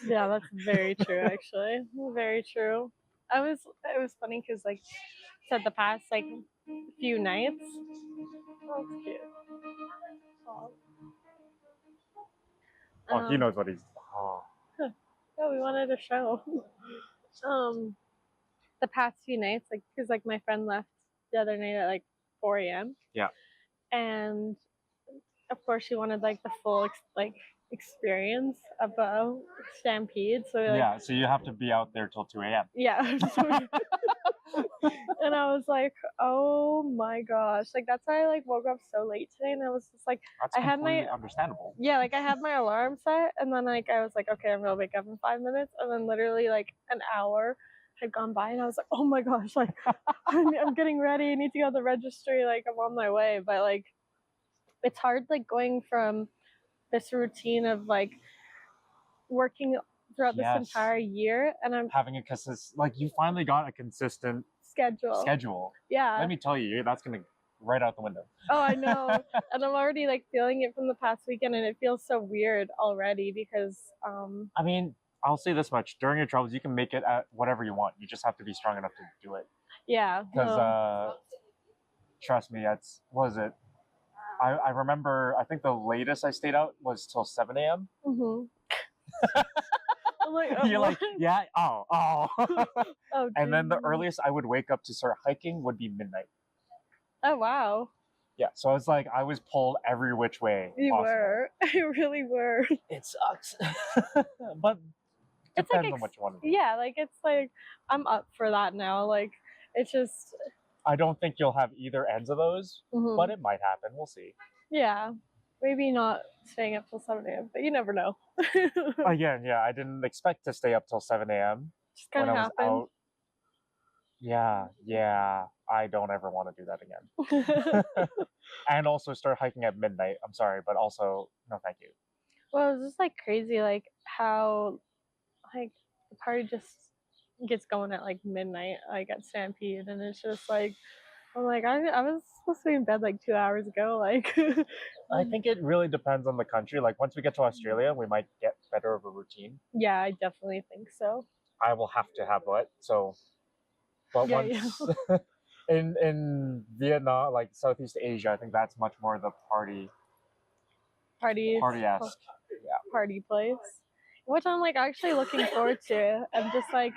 Yeah, that's very true. Actually, very true. It was funny because like said the past few nights. Oh, it's cute. Oh. Oh, he knows what he's. Oh. Yeah, we wanted to show. The past few nights, like, because like my friend left the other night at like 4 a.m. Yeah. And of course, she wanted like the full experience of a stampede. So like, Yeah, so you have to be out there till 2 a.m. yeah. And I was like, oh my gosh, like that's why I like woke up so late today, and I was just like, That's I had completely my understandable. yeah, like I had my alarm set, and then like I was like, okay, I'm gonna wake up in 5 minutes, and then literally like an hour had gone by, and I was like, oh my gosh, like I'm getting ready, I need to go to the registry, like I'm on my way, but like it's hard like going from this routine of like working throughout this Yes. entire year, and I'm Having a consistent, like you finally got a consistent schedule. Yeah. Let me tell you, that's gonna right out the window. Oh, I know. And I'm already like feeling it from the past weekend, and it feels so weird already because I mean, I'll say this much: during your travels, you can make it at whatever you want. You just have to be strong enough to do it. yeah. Because trust me, that's what is it? I remember. I think the latest I stayed out was till 7 a.m. Mm-hmm. I'm like, You're like, what? yeah, oh. Oh, And then the geez. earliest I would wake up to start hiking would be midnight. Oh wow. Yeah, so it's like I was pulled every which way. You possible. were. You really were. It sucks, but It's depends like on what you want to do. yeah, like it's like I'm up for that now. Like it's just I don't think you'll have either ends of those, mhm. but it might happen. We'll see. Yeah. Maybe not staying up till 7 a.m., but you never know. Again, yeah, I didn't expect to stay up till 7 a.m. Just when kind I of was happened. out. Yeah, I don't ever want to do that again. And also start hiking at midnight. I'm sorry, but also no, thank you. Well, it's just like crazy, like how like the party just gets going at like midnight, like at Stampede, and it's just like I'm like I was supposed to be in bed like 2 hours ago, like. I think it really depends on the country. Like once we get to Australia, we might get better of a routine. Yeah, I definitely think so. I will have to have it. So, but Yeah, once in Vietnam, like Southeast Asia, I think that's much more the party esque. Yeah. party place, which I'm like actually looking forward to. I'm just like,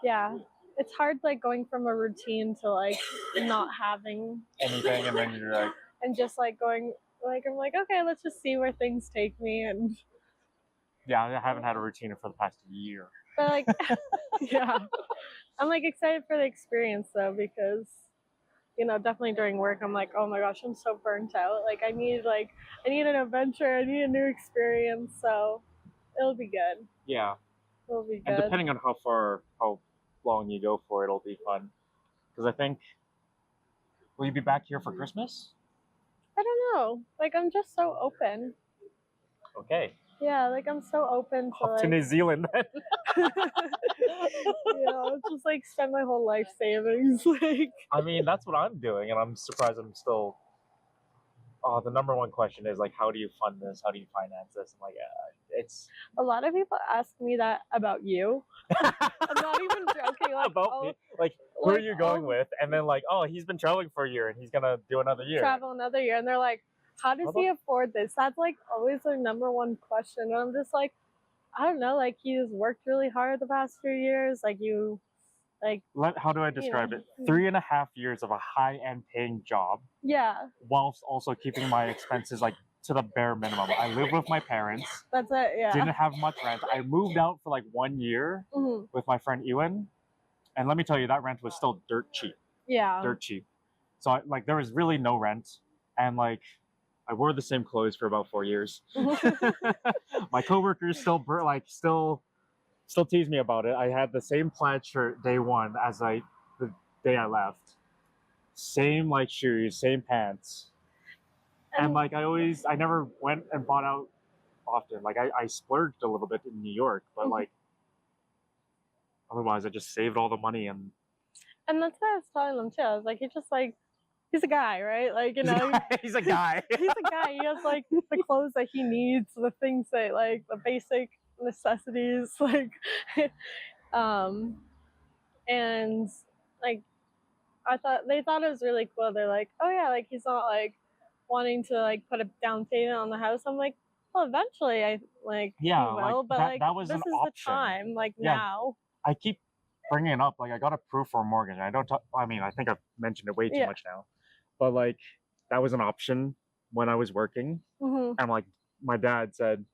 yeah, it's hard like going from a routine to like not having Anything, and then you're like, and just like going like I'm like okay, let's just see where things take me, and yeah, I haven't had a routine for the past year. but like yeah, I'm like excited for the experience though because you know definitely during work I'm like oh my gosh I'm so burnt out, like I need an adventure, I need a new experience, so it'll be good. Yeah, It'll be and good. depending on how long you go for, it'll be fun. Because I think, will you be back here for Christmas? I don't know. Like I'm just so open. Okay. Yeah, like I'm so open to Off like to New Zealand then. just like spend my whole life savings. Like I mean, that's what I'm doing, and I'm surprised I'm still. Oh, the number one question is like, how do you fund this? How do you finance this? I'm like, it's a lot of people ask me that about you. I'm not even joking. Like about me. Like, who are you going with? And then like, oh, he's been traveling for a year, and he's gonna do another year. Travel another year, and they're like, how does he afford this? That's like always their number one question. And I'm just like, I don't know. Like he's worked really hard the past few years. Like you. How do I describe it? 3.5 years of a high-end paying job. Yeah. Whilst also keeping my expenses like to the bare minimum. I live with my parents. That's it. Yeah. Didn't have much rent. I moved out for like 1 year with my friend Ewan, and let me tell you, that rent was still dirt cheap. Yeah. Dirt cheap. So there was really no rent, and like I wore the same clothes for about 4 years. My coworkers still tease me about it. I had the same plaid shirt day one as the day I left. Same like shoes, same pants. And like I never went and bought out often. Like I splurged a little bit in New York, but like otherwise I just saved all the money and that's what I was telling them too. I was like, he's a guy, right? Like, you know, he's a guy. He's a guy. He has like the clothes that he needs, the things that like the basic necessities, like, and like they thought it was really cool. They're like, oh yeah, like he's not like wanting to like put a down payment on the house. I'm like, Well, eventually, I like Yeah, we will, like, but like that was this an is option. the time, like Yeah. now. I keep bringing it up. Like, I got approved for a mortgage. I don't talk. I mean, I think I've mentioned it way too Yeah. much now, but like, that was an option when I was working. Hmm. And like, my dad said,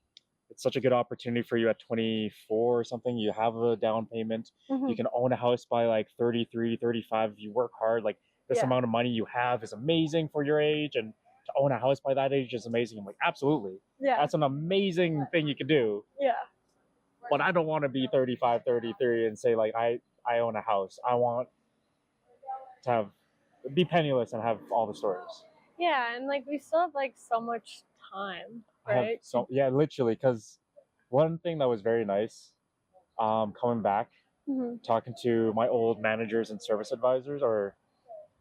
it's such a good opportunity for you at 24 or something. You have a down payment. Hmm. You can own a house by like 33, 35. If you work hard, like this Yeah. amount of money you have is amazing for your age. And to own a house by that age is amazing. I'm like, absolutely. Yeah. That's an amazing thing you can do. Yeah. But I don't want to be 35, 33 and say like, I own a house. I want to be penniless and have all the stories. Yeah, and like we still have like so much time, I have right? yeah, literally, because one thing that was very nice, coming back, Hmm. talking to my old managers and service advisors or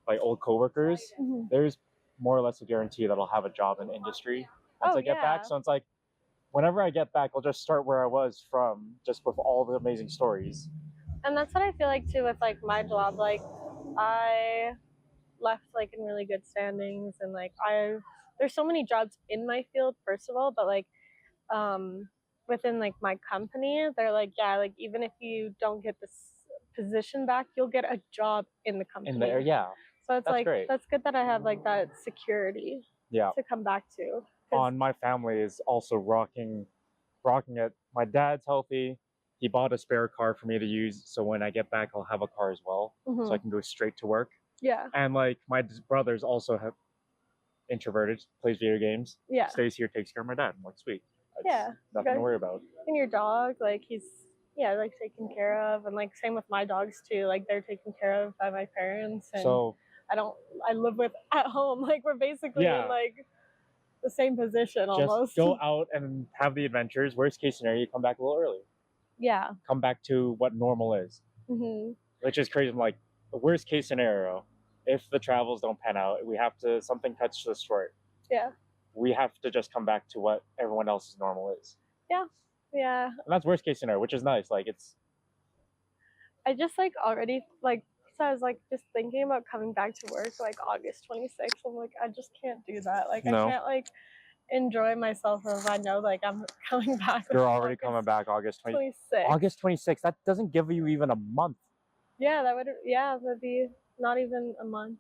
like old coworkers, Hmm. there's more or less a guarantee that I'll have a job in industry once Oh, I get back. yeah. So it's like, whenever I get back, I'll just start where I was from, just with all the amazing stories. And that's what I feel like too with like my job. Like I left like in really good standings, and like there's so many jobs in my field first of all, but like within like my company, they're like, yeah, like even if you don't get this position back, you'll get a job in the company. In there, yeah. So it's That's like great. that's good that I have like that security Yeah. to come back to. 'Cause- On my family is also rocking it. My dad's healthy. He bought a spare car for me to use, so when I get back, I'll have a car as well, Mhm. so I can go straight to work. Yeah. And like my brothers also have introverted, plays video games, Yeah. stays here, takes care of my dad. I'm like, sweet. Yeah. Nothing to Okay. worry about. And your dog, like he's like taken care of, and like same with my dogs too. Like they're taken care of by my parents, and So I live with at home. Like we're basically Yeah. in like the same position almost. just go out and have the adventures. Worst case scenario, you come back a little early. Yeah. Come back to what normal is, Hmm. which is crazy. I'm like, the worst case scenario, if the travels don't pan out, we have to, something cuts to the short. Yeah. We have to just come back to what everyone else's normal is. Yeah. And that's worst case scenario, which is nice. Like, it's, I just like already like, so I was like just thinking about coming back to work like August 26th. I'm like, I just can't do that. Like No. I can't like enjoy myself if I know like I'm coming back. you're on already August coming back August 20, 26th. August 26th. That doesn't give you even a month, Yeah, that'd be not even a month.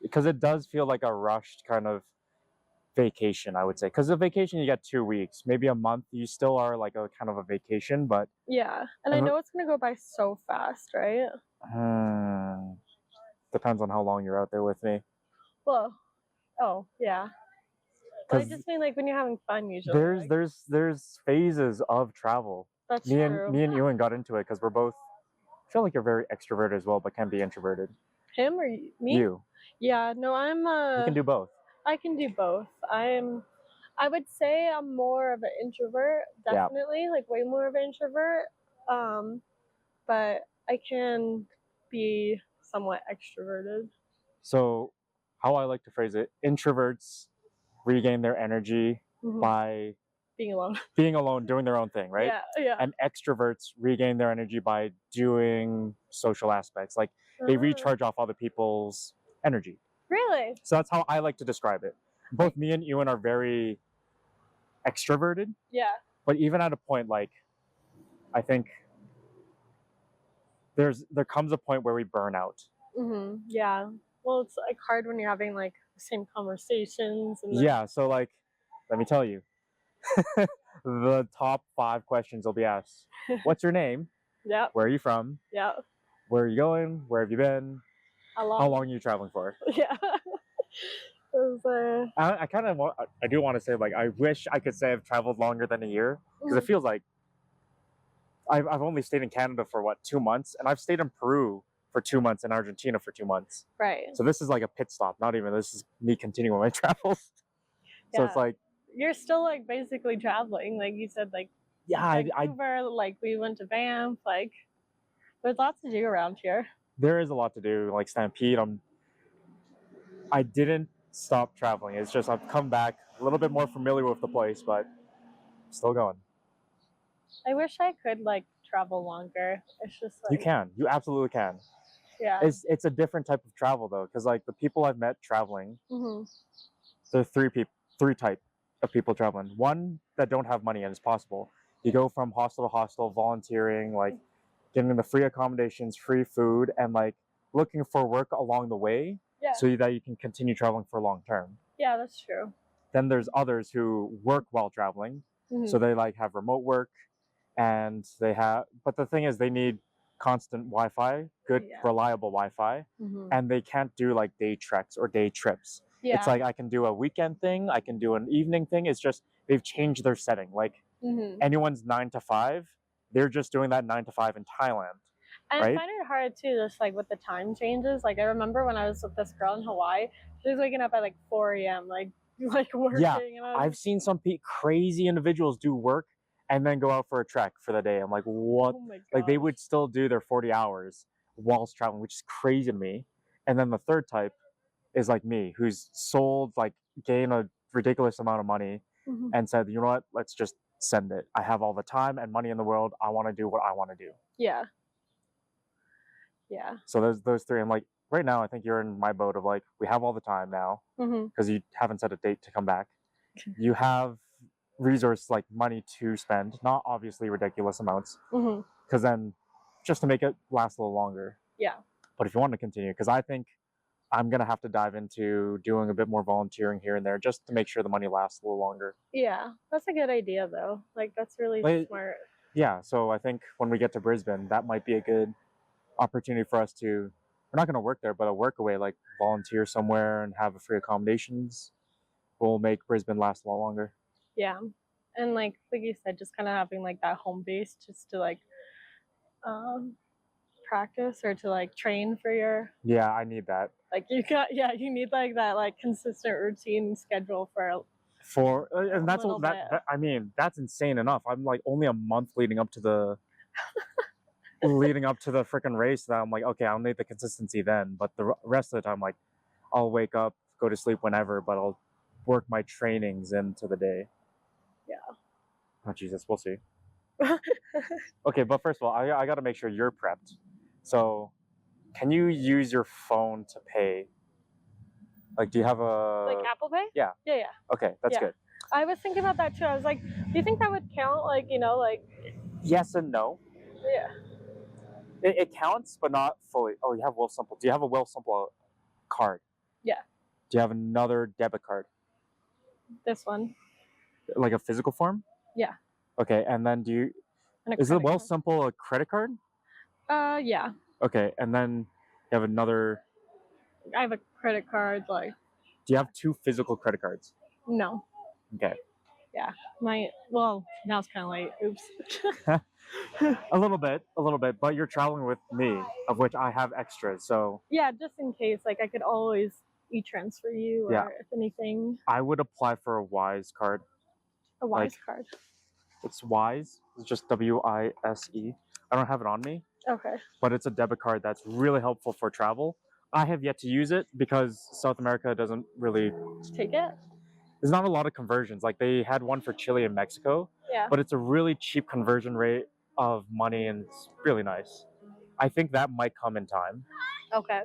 because it does feel like a rushed kind of vacation, I would say. Because a vacation, you get 2 weeks, maybe a month. You still are like a kind of a vacation, but Yeah, and I know it's gonna go by so fast, right? depends on how long you're out there with me. Well, oh yeah. But I 'Cause just mean like when you're having fun usually. like, there's phases of travel. that's Me true. and Ewan got into it because we're both, I feel like you're very extroverted as well, but can be introverted. Him or me? You Yeah, no, I'm you can do both. I can do both. I would say I'm more of an introvert, Yeah. definitely, like way more of an introvert. But I can be somewhat extroverted. So, how I like to phrase it, introverts regain their energy Mhm. by Being alone. being alone, doing their own thing, right? Yeah. And extroverts regain their energy by doing social aspects. Like, they Ah. recharge off other people's energy. Really? So that's how I like to describe it. Both me and Ewan are very extroverted, Yeah. but even at a point, like, I think there comes a point where we burn out. Yeah. Well, it's like hard when you're having like the same conversations and Yeah, so like, let me tell you, the top 5 questions will be asked. What's your name? Yeah. Where are you from? Yeah. Where are you going? Where have you been? How long? How long are you traveling for? Yeah. It was, I kind of want, I do want to say, like, I wish I could say I've traveled longer than a year, because it feels like I've only stayed in Canada for 2 months, and I've stayed in Peru for 2 months and Argentina for 2 months. right. So this is like a pit stop, not even, this is me continuing my travels. So it's Yeah. like, You're still like basically traveling, like you said, like yeah, I Vancouver, like we went to Banff, like there's lots to do around here. there is a lot to do. Like Stampede, I didn't stop traveling. It's just I've come back a little bit more familiar with the place, but still going. I wish I could like travel longer. It's just like You can. You absolutely can. Yeah. It's a different type of travel though, because like the people I've met traveling, Mhm. there are three type. of people traveling. One that don't have money, and it's possible. You go from hostel to hostel, volunteering, like getting the free accommodations, free food, and like looking for work along the way, Yeah. so that you can continue traveling for long term. Yeah, that's true. Then there's others who work while traveling, so they like have remote work, and but the thing is, they need constant Wi-Fi, good, Yeah. reliable Wi-Fi, and they can't do like day treks or day trips. Yeah. It's like I can do a weekend thing, I can do an evening thing. It's just they've changed their setting. Like anyone's 9 to 5, they're just doing that 9 to 5 in Thailand. And right? I find it hard too, just like with the time changes. Like I remember when I was with this girl in Hawaii, she was waking up at like 4 a.m. like working. Yeah, and I was I've seen some crazy individuals do work and then go out for a trek for the day. I'm like, what? oh my Like they gosh. would still do their 40 hours whilst traveling, which is crazy to me. And then the third type is like me, who's gained a ridiculous amount of money and said, you know what, let's just send it. I have all the time and money in the world. I want to do what I want to do. Yeah. Yeah. So there's those three. I'm like, right now, I think you're in my boat of like, we have all the time now because you haven't set a date to come back. You have resource like money to spend, not obviously ridiculous amounts, because then just to make it last a little longer. Yeah. But if you want to continue, because I think I'm gonna have to dive into doing a bit more volunteering here and there just to make sure the money lasts a little longer. Yeah. That's a good idea though. Like that's really smart. Yeah. So I think when we get to Brisbane, that might be a good opportunity for us to. We're not gonna work there, but a work away, like volunteer somewhere and have a free accommodations, will make Brisbane last a lot longer. Yeah. And like you said, just kind of having like that home base just to like practice or to like train for your. Yeah, I need that. Like you need like that like consistent routine schedule for and that's all that I mean, that's insane enough. I'm like only a month leading up to the freaking race that I'm like, okay, I'll need the consistency then, but the rest of the time, like I'll wake up, go to sleep whenever, but I'll work my trainings into the day. Yeah. Oh Jesus, we'll see. Okay, but first of all, I got to make sure you're prepped. So can you use your phone to pay? Like, do you have a... Like Apple Pay? Yeah. Yeah. Okay, that's good. I was thinking about that too. I was like, do you think that would count? Like, like... Yes and no. Yeah. It counts, but not fully. Oh, you have Wealthsimple. Do you have a Wealthsimple card? Yeah. Do you have another debit card? This one. Like a physical form? Yeah. Okay, and then is it Wealthsimple a credit card? Yeah. Okay, and then you have another... I have a credit card, like... Do you have 2 physical credit cards? No. Okay. Yeah. Well, now it's kind of late. Oops. A little bit, but you're traveling with me, of which I have extras, so... Yeah, just in case, like, I could always e-transfer you, or if anything. I would apply for a Wise card. A Wise card. It's Wise. It's just W-I-S-E. I don't have it on me. Okay. But it's a debit card that's really helpful for travel. I have yet to use it because South America doesn't really... Take it? There's not a lot of conversions. Like, they had one for Chile and Mexico. Yeah. But it's a really cheap conversion rate of money, and it's really nice. I think that might come in time. Okay.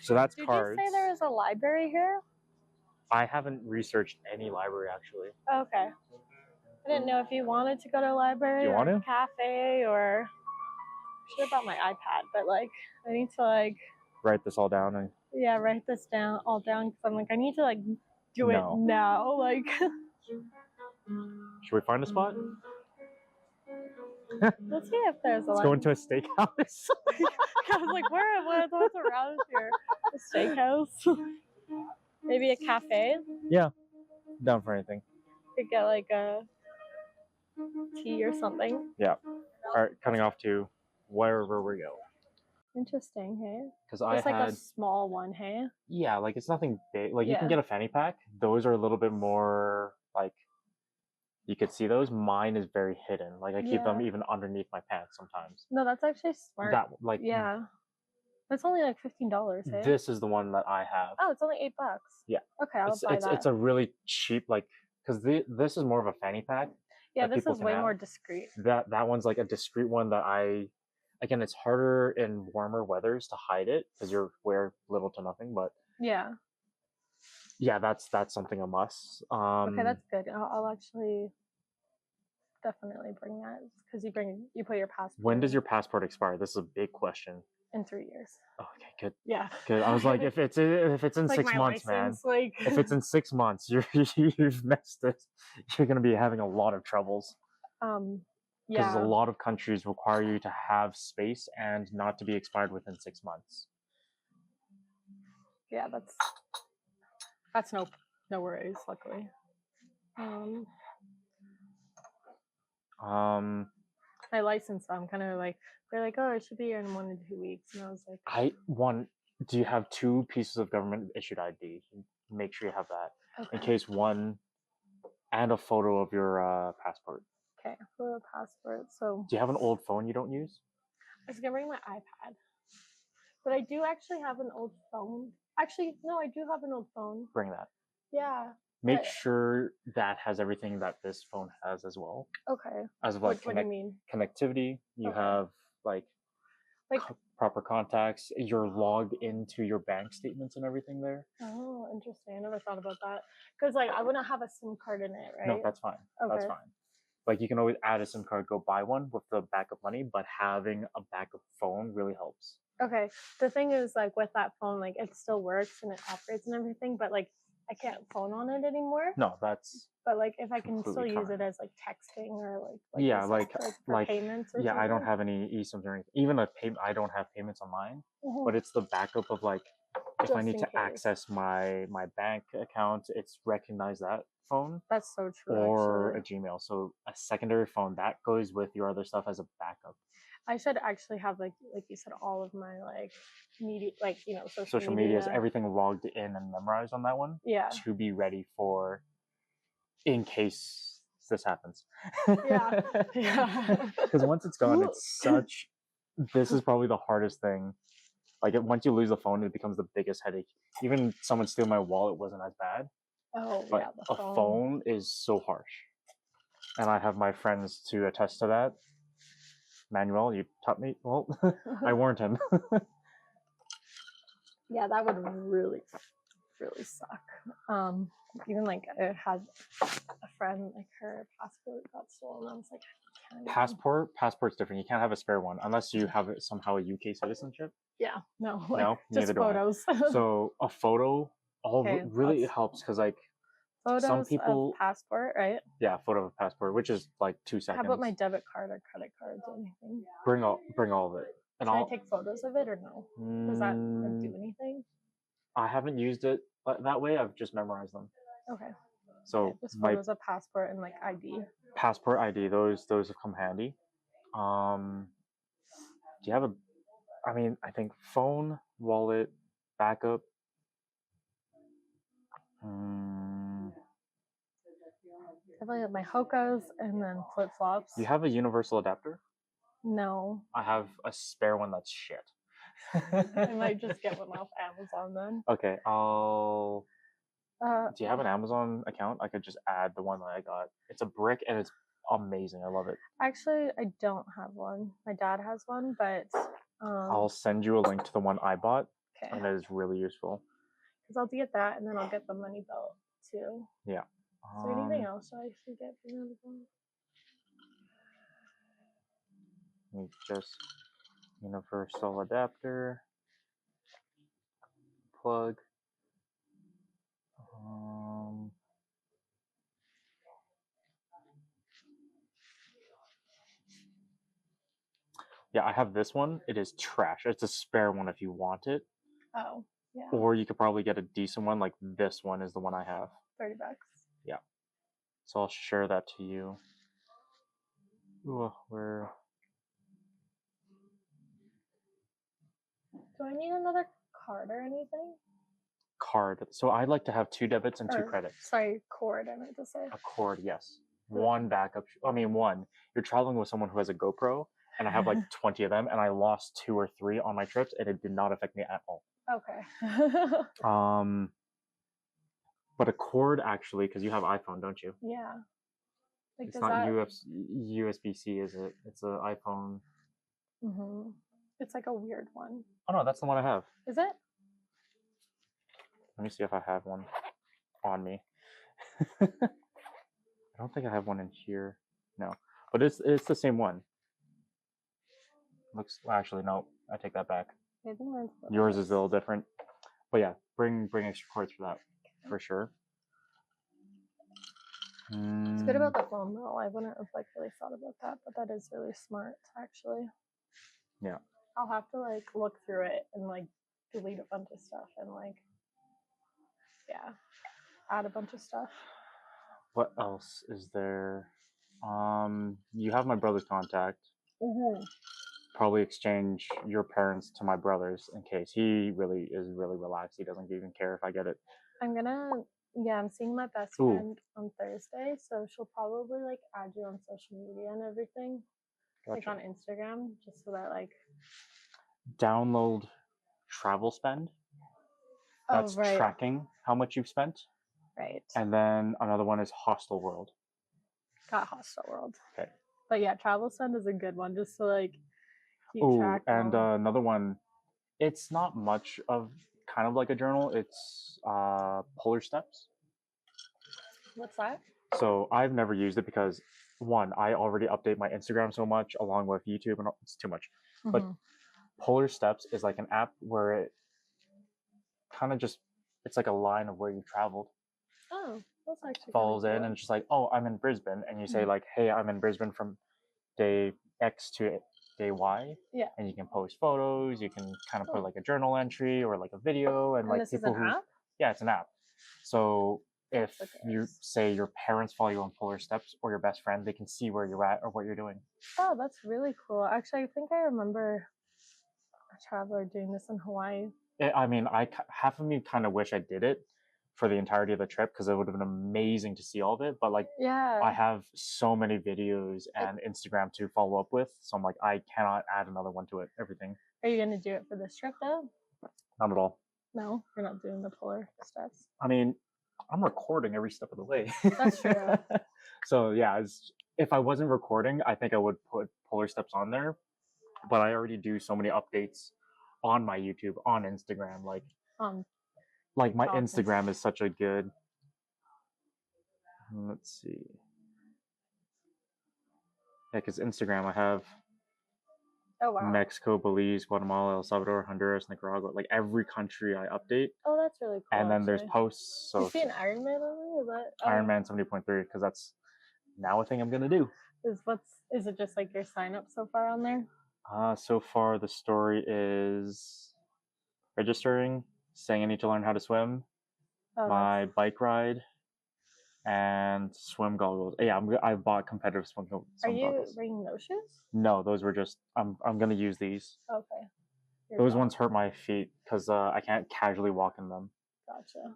So that's cards. Did you say there is a library here? I haven't researched any library, actually. Okay. I didn't know if you wanted to go to a library or a cafe, or... I should have brought my iPad, but like I need to like write this all down and write this all down because I'm like I need to like do it now. Like, should we find a spot? Let's see if there's a. Let's go into a steakhouse. I was like, what's around here? A steakhouse? Maybe a cafe? Yeah, down for anything. Could get like a tea or something. Yeah. All right, cutting off to wherever we go. Interesting, hey? Because I had like a small one, hey? Yeah, like it's nothing big. Like you can get a fanny pack. Those are a little bit more like you could see those. Mine is very hidden. Like I keep them even underneath my pants sometimes. No, that's actually smart. That like it's only like $15, hey? This is the one that I have. Oh, it's only $8. Yeah. Okay, I'll buy that. It's a really cheap because this is more of a fanny pack. Yeah, this is way more discreet. That one's like a discreet one that again, it's harder in warmer weathers to hide it because you wear little to nothing, but yeah. Yeah, that's something a must. Okay, that's good. I'll actually definitely bring that because you put your passport. When does your passport expire? This is a big question. in 3 years? Okay, good. Yeah. Good. I was like, if it's in like 6 my months, license, man. like If it's in 6 months, you've messed it. You're gonna be having a lot of troubles because a yeah, lot of countries require you to have space and not to be expired within 6 months. yeah, that's no worries. Luckily, Um, my license. I'm kind of like they're like, oh, it should be here in 1 to 2 weeks, and I was like, do you have 2 pieces of government issued ID? Make sure you have that in okay, case one, and a photo of your passport. okay, for a passport. So Do you have an old phone you don't use? I was gonna bring my iPad, but I do actually have an old phone. Actually, no, I do have an old phone. Bring that. Yeah. Make but- sure that has everything that this phone has as well. Okay. As of What do you mean? connectivity, you Okay. have like proper contacts. You're logged into your bank statements and everything there. Oh, interesting. I never thought about that. Because like I wouldn't have a SIM card in it, right? No, that's fine. Okay. That's fine. Like you can always add a SIM card, go buy one with the backup money, but having a backup phone really helps. Okay. The thing is, like with that phone, like it still works and it operates and everything, but like I can't phone on it anymore. No, that's But like if I can still completely use fine. it as like texting or like yeah, you like said, for payments or yeah, something. I don't have any eSIMs or anything. Even I don't have payments on mine, Mhm. but it's the backup of like if I Just need in to case. access my bank account, it's recognize that phone That's so true. or actually. a Gmail. So a secondary phone that goes with your other stuff as a backup. I should actually have like you said, all of my like media, like Social media is everything logged in and memorized on that one. Yeah. To be ready for in case this happens. Yeah. Yeah. Because once it's gone, it's such. This is probably the hardest thing. Like once you lose the phone, it becomes the biggest headache. Even someone steal my wallet wasn't as bad. Oh But yeah, the a phone is so harsh. And I have my friends to attest to that. Manuel, you taught me. Well, I warned him. Yeah, that would really suck. Even like I had a friend, like her passport got stolen. I was like, I can't even- Passport's different. You can't have a spare one unless you have somehow a UK citizenship. Yeah, no, like, No, just neither do I. photos. So a photo Okay, really that's- helps because like Photos some people of passport, right? yeah, photo of a passport, which is like 2 seconds. How about my debit card or credit cards or anything? Bring all of it. And Can I take photos of it or no? Does that like, do anything? I haven't used it that way. I've just memorized them. Okay. So Okay, just my photos of passport and like ID. passport ID, those have come handy. Do you have a? I mean, I think phone, wallet, backup. Definitely have my Hokas and then flip flops. You have a universal adapter? No. I have a spare one that's shit. I might just get one off Amazon then. Okay, I'll. Do you have an Amazon account? I could just add the one that I got. It's a brick and it's amazing. I love it. Actually, I don't have one. My dad has one, but I'll send you a link to the one I bought, okay. and it is really useful. Because I'll get that, and then I'll get the money belt too. Yeah. Is there anything else I should get from Amazon? Just universal adapter, plug. Yeah, I have this one. It is trash. It's a spare one if you want it. Oh, yeah. Or you could probably get a decent one. Like this one is the one I have. $30. Yeah. So I'll share that to you. Ooh, Do I need another card or anything? Card. So I like to have 2 debits and 2 credits. Sorry, cord, I meant to say. A cord, yes. One backup. I mean, one. You're traveling with someone who has a GoPro, and I have like 20 of them, and I lost 2 or 3 on my trips, and it did not affect me at all. Okay. But a cord actually, because you have iPhone, don't you? Yeah. Like, it's not USB-C, is it? It's an iPhone. Mm-hmm. It's like a weird one. Oh no, that's the one I have. Is it? Let me see if I have one. on me. I don't think I have one in here. No, but it's the same one. Looks actually no, I take that back. I think mine's Yours is a little different. But yeah, bring extra cords for that for sure. It's good about the phone though. I wouldn't have like really thought about that, but that is really smart actually. Yeah. I'll have to like look through it and like delete a bunch of stuff and like add a bunch of stuff. What else is there? You have my brother's contact. Mm-hmm. Probably exchange your parents to my brother's in case he really is really relaxed. He doesn't even care if I get it. I'm seeing my best friend on Thursday, so she'll probably like add you on social media and everything. Like on Instagram, just so that like download travel spend. That's tracking how much you've spent. Right. And then another one is Hostel World. Got Hostel World. Okay. But yeah, travel spend is a good one just to like keep track. And another one, it's not much of kind of like a journal. It's Polar Steps. What's that? So I've never used it because one, I already update my Instagram so much along with YouTube, and it's too much. Mm-hmm. But Polar Steps is like an app where it kind of just, it's like a line of where you traveled. Oh, that's actually follows cool. in and it's just like, oh, I'm in Brisbane, and you say like, hey, I'm in Brisbane from day X to day Y. Yeah. And you can post photos. You can kind of put like a journal entry or like a video, and like this people is an app? Yeah, it's an app. So if you say your parents follow you on Polar Steps or your best friend, they can see where you're at or what you're doing. Oh, that's really cool. Actually, I think I remember a traveler doing this in Hawaii. I mean, half of me kind of wish I did it for the entirety of the trip because it would have been amazing to see all of it. But like, I have so many videos and Instagram to follow up with, so I'm like, I cannot add another one to it. Everything. Are you gonna do it for this trip though? Not at all. No, you're not doing the Polar Steps. I mean, I'm recording every step of the way. That's true. So yeah, if I wasn't recording, I think I would put Polar Steps on there. But I already do so many updates on my YouTube, on Instagram, like my Instagram is such a good. Let's see. Yeah, because Instagram, I have Mexico, Belize, Guatemala, El Salvador, Honduras, Nicaragua, like every country I update. Oh, that's really cool. And then there's posts. So you see an Iron Man on there? Ironman 70.3, because that's now a thing I'm gonna do. Is it just like your sign up so far on there? So far the story is registering, saying I need to learn how to swim, my bike ride, and swim goggles. Yeah, I bought competitive swim goggles. Are you bringing those shoes? No, those were just, I'm gonna use these. Okay. Those ones hurt my feet because I can't casually walk in them. Gotcha.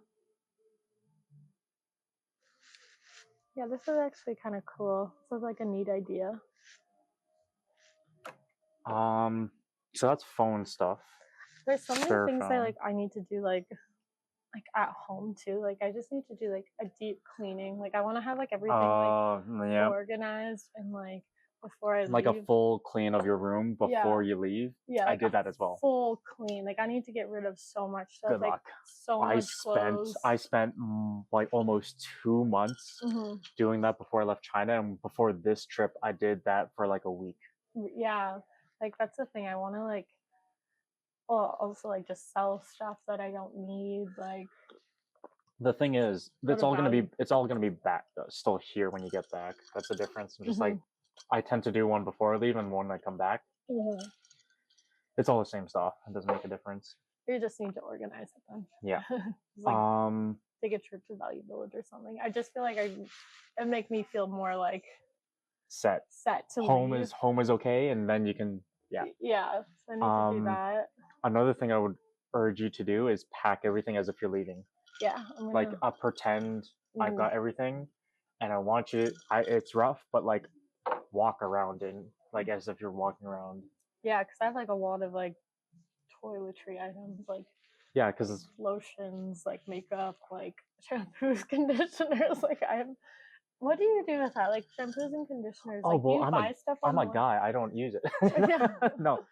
Yeah, this is actually kind of cool. This is like a neat idea. So that's phone stuff. There's so many things I need to do like at home too. Like I just need to do like a deep cleaning. Like I want to have like everything organized and like before I leave. Like a full clean of your room before you leave. Yeah, like I did that as well. Full clean. Like I need to get rid of so much stuff. Good luck. So much clothes. I spent like almost 2 months doing that before I left China, and before this trip, I did that for like a week. Yeah, like that's the thing. I want to like. Well, also like just sell stuff that I don't need. Like the thing is, it's all gonna be back still here when you get back. That's the difference. Just like I tend to do one before I leave and one when I come back. It's all the same stuff. It doesn't make a difference. You just need to organize it then. Yeah. Take a trip to Value Village or something. I just feel like it make me feel more like set to home leave. Home is okay, and then you can so I need to do that. Another thing I would urge you to do is pack everything as if you're leaving. Like pretend I've got everything, and I want you. It's rough, but like walk around in like as if you're walking around. Yeah, because I have like a lot of like toiletry items, like because lotions, like makeup, like shampoos, conditioners. Like what do you do with that? Like shampoos and conditioners. Oh, like, well, do you buy stuff I'm a guy. I don't use it. No.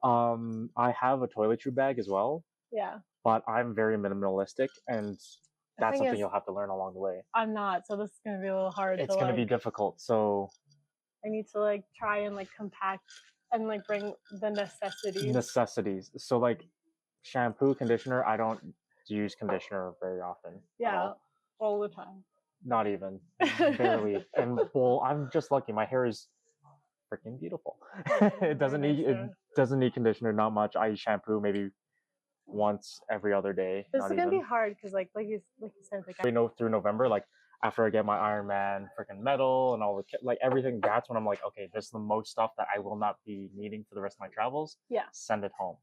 I have a toiletry bag as well. Yeah. But I'm very minimalistic, and that's thing something is, you'll have to learn along the way. I'm not, so this is gonna be a little hard. It's to, gonna be like, difficult. So I need to like try and like compact and like bring the necessities. So like shampoo, conditioner. I don't use conditioner very often. at Yeah, all. all the time. Not even barely. And well, I'm just lucky. My hair is freaking beautiful. It doesn't Very need nice, it doesn't need conditioner. Not much. I use shampoo maybe once every other day. This Not is gonna be even. hard because like you said, like We know through November, like after I get my Ironman freaking medal and all the like everything, that's when I'm like, okay, this is the most stuff that I will not be needing for the rest of my travels. Yeah. Send it home.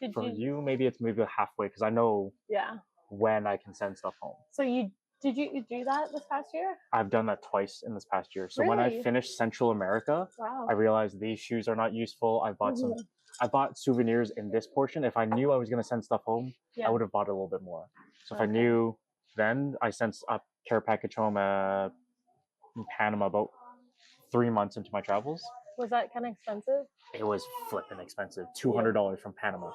Did For you? you, maybe it's maybe halfway because I know Yeah. when I can send stuff home. So did you do that this past year? I've done that twice in this past year. So when I Really? finished Central America, Wow. I realized these shoes are not useful. I bought some. I bought souvenirs in this portion. If I knew I was gonna send stuff home, Yeah. I would have bought a little bit more. So if I Okay. knew then, I sent a care package home in Panama about 3 months into my travels. Was that kind of expensive? It was flipping expensive. $200 from Panama.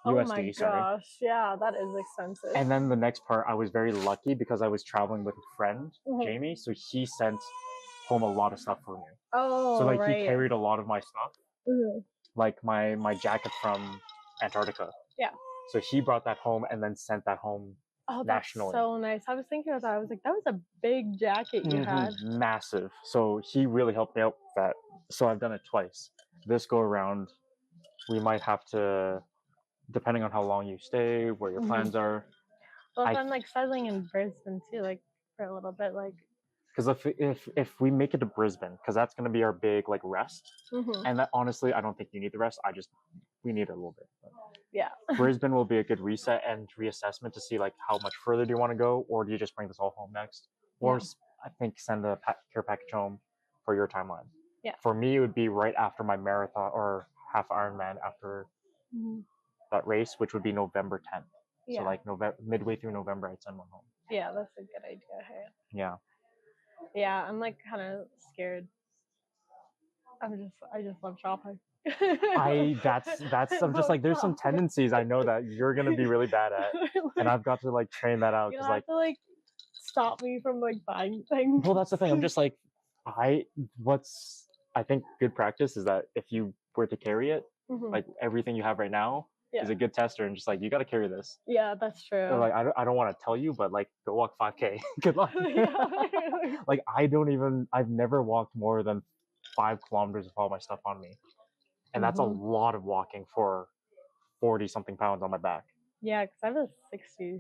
Oh USD, my sorry. gosh, yeah, that is expensive. And then the next part, I was very lucky because I was traveling with a friend, Mhm. Jamie. So he sent home a lot of stuff for me. Oh, So like right. he carried a lot of my stuff, Mhm. like my jacket from Antarctica. Yeah. So he brought that home and then sent that home Oh, that's nationally. so nice. I was thinking about that. I was like, that was a big jacket you had. Massive. So he really helped me out with that. So I've done it twice. This go around, we might have to, depending on how long you stay, where your plans are. Well, if I'm like settling in Brisbane too, like for a little bit, like. Because if we make it to Brisbane, because that's going to be our big like rest, and that honestly, I don't think you need the rest. We need it a little bit. Yeah. Brisbane will be a good reset and reassessment to see like how much further do you want to go, or do you just bring this all home next, or I think send a care package home for your timeline. Yeah. For me, it would be right after my marathon or half Ironman after that race, which would be November 10th. Yeah. So like midway through November, I'd send one home. Yeah, that's a good idea. Hey. Yeah. Yeah, I'm like kind of scared. I just love shopping. I'm just like there's some tendencies I know that you're gonna be really bad at, and I've got to like train that out because like to like stop me from like buying things. Well, that's the thing. I'm just like I think good practice is that if you were to carry it, like everything you have right now is a good tester, and just like you got to carry this. Yeah, that's true. Or, like I don't want to tell you, but like go walk 5K. Good luck. Like I've never walked more than 5 kilometers with all my stuff on me, and that's a lot of walking for 40 something pounds on my back. Yeah, because I have a 60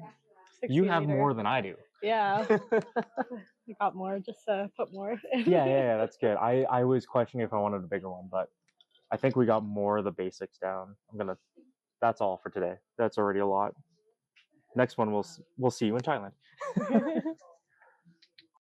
You have liter. more than I do. Yeah. I got more, just put more. yeah, that's good. I was questioning if I wanted a bigger one, but I think we got more of the basics down. That's all for today. That's already a lot. Next one, we'll see you in Thailand.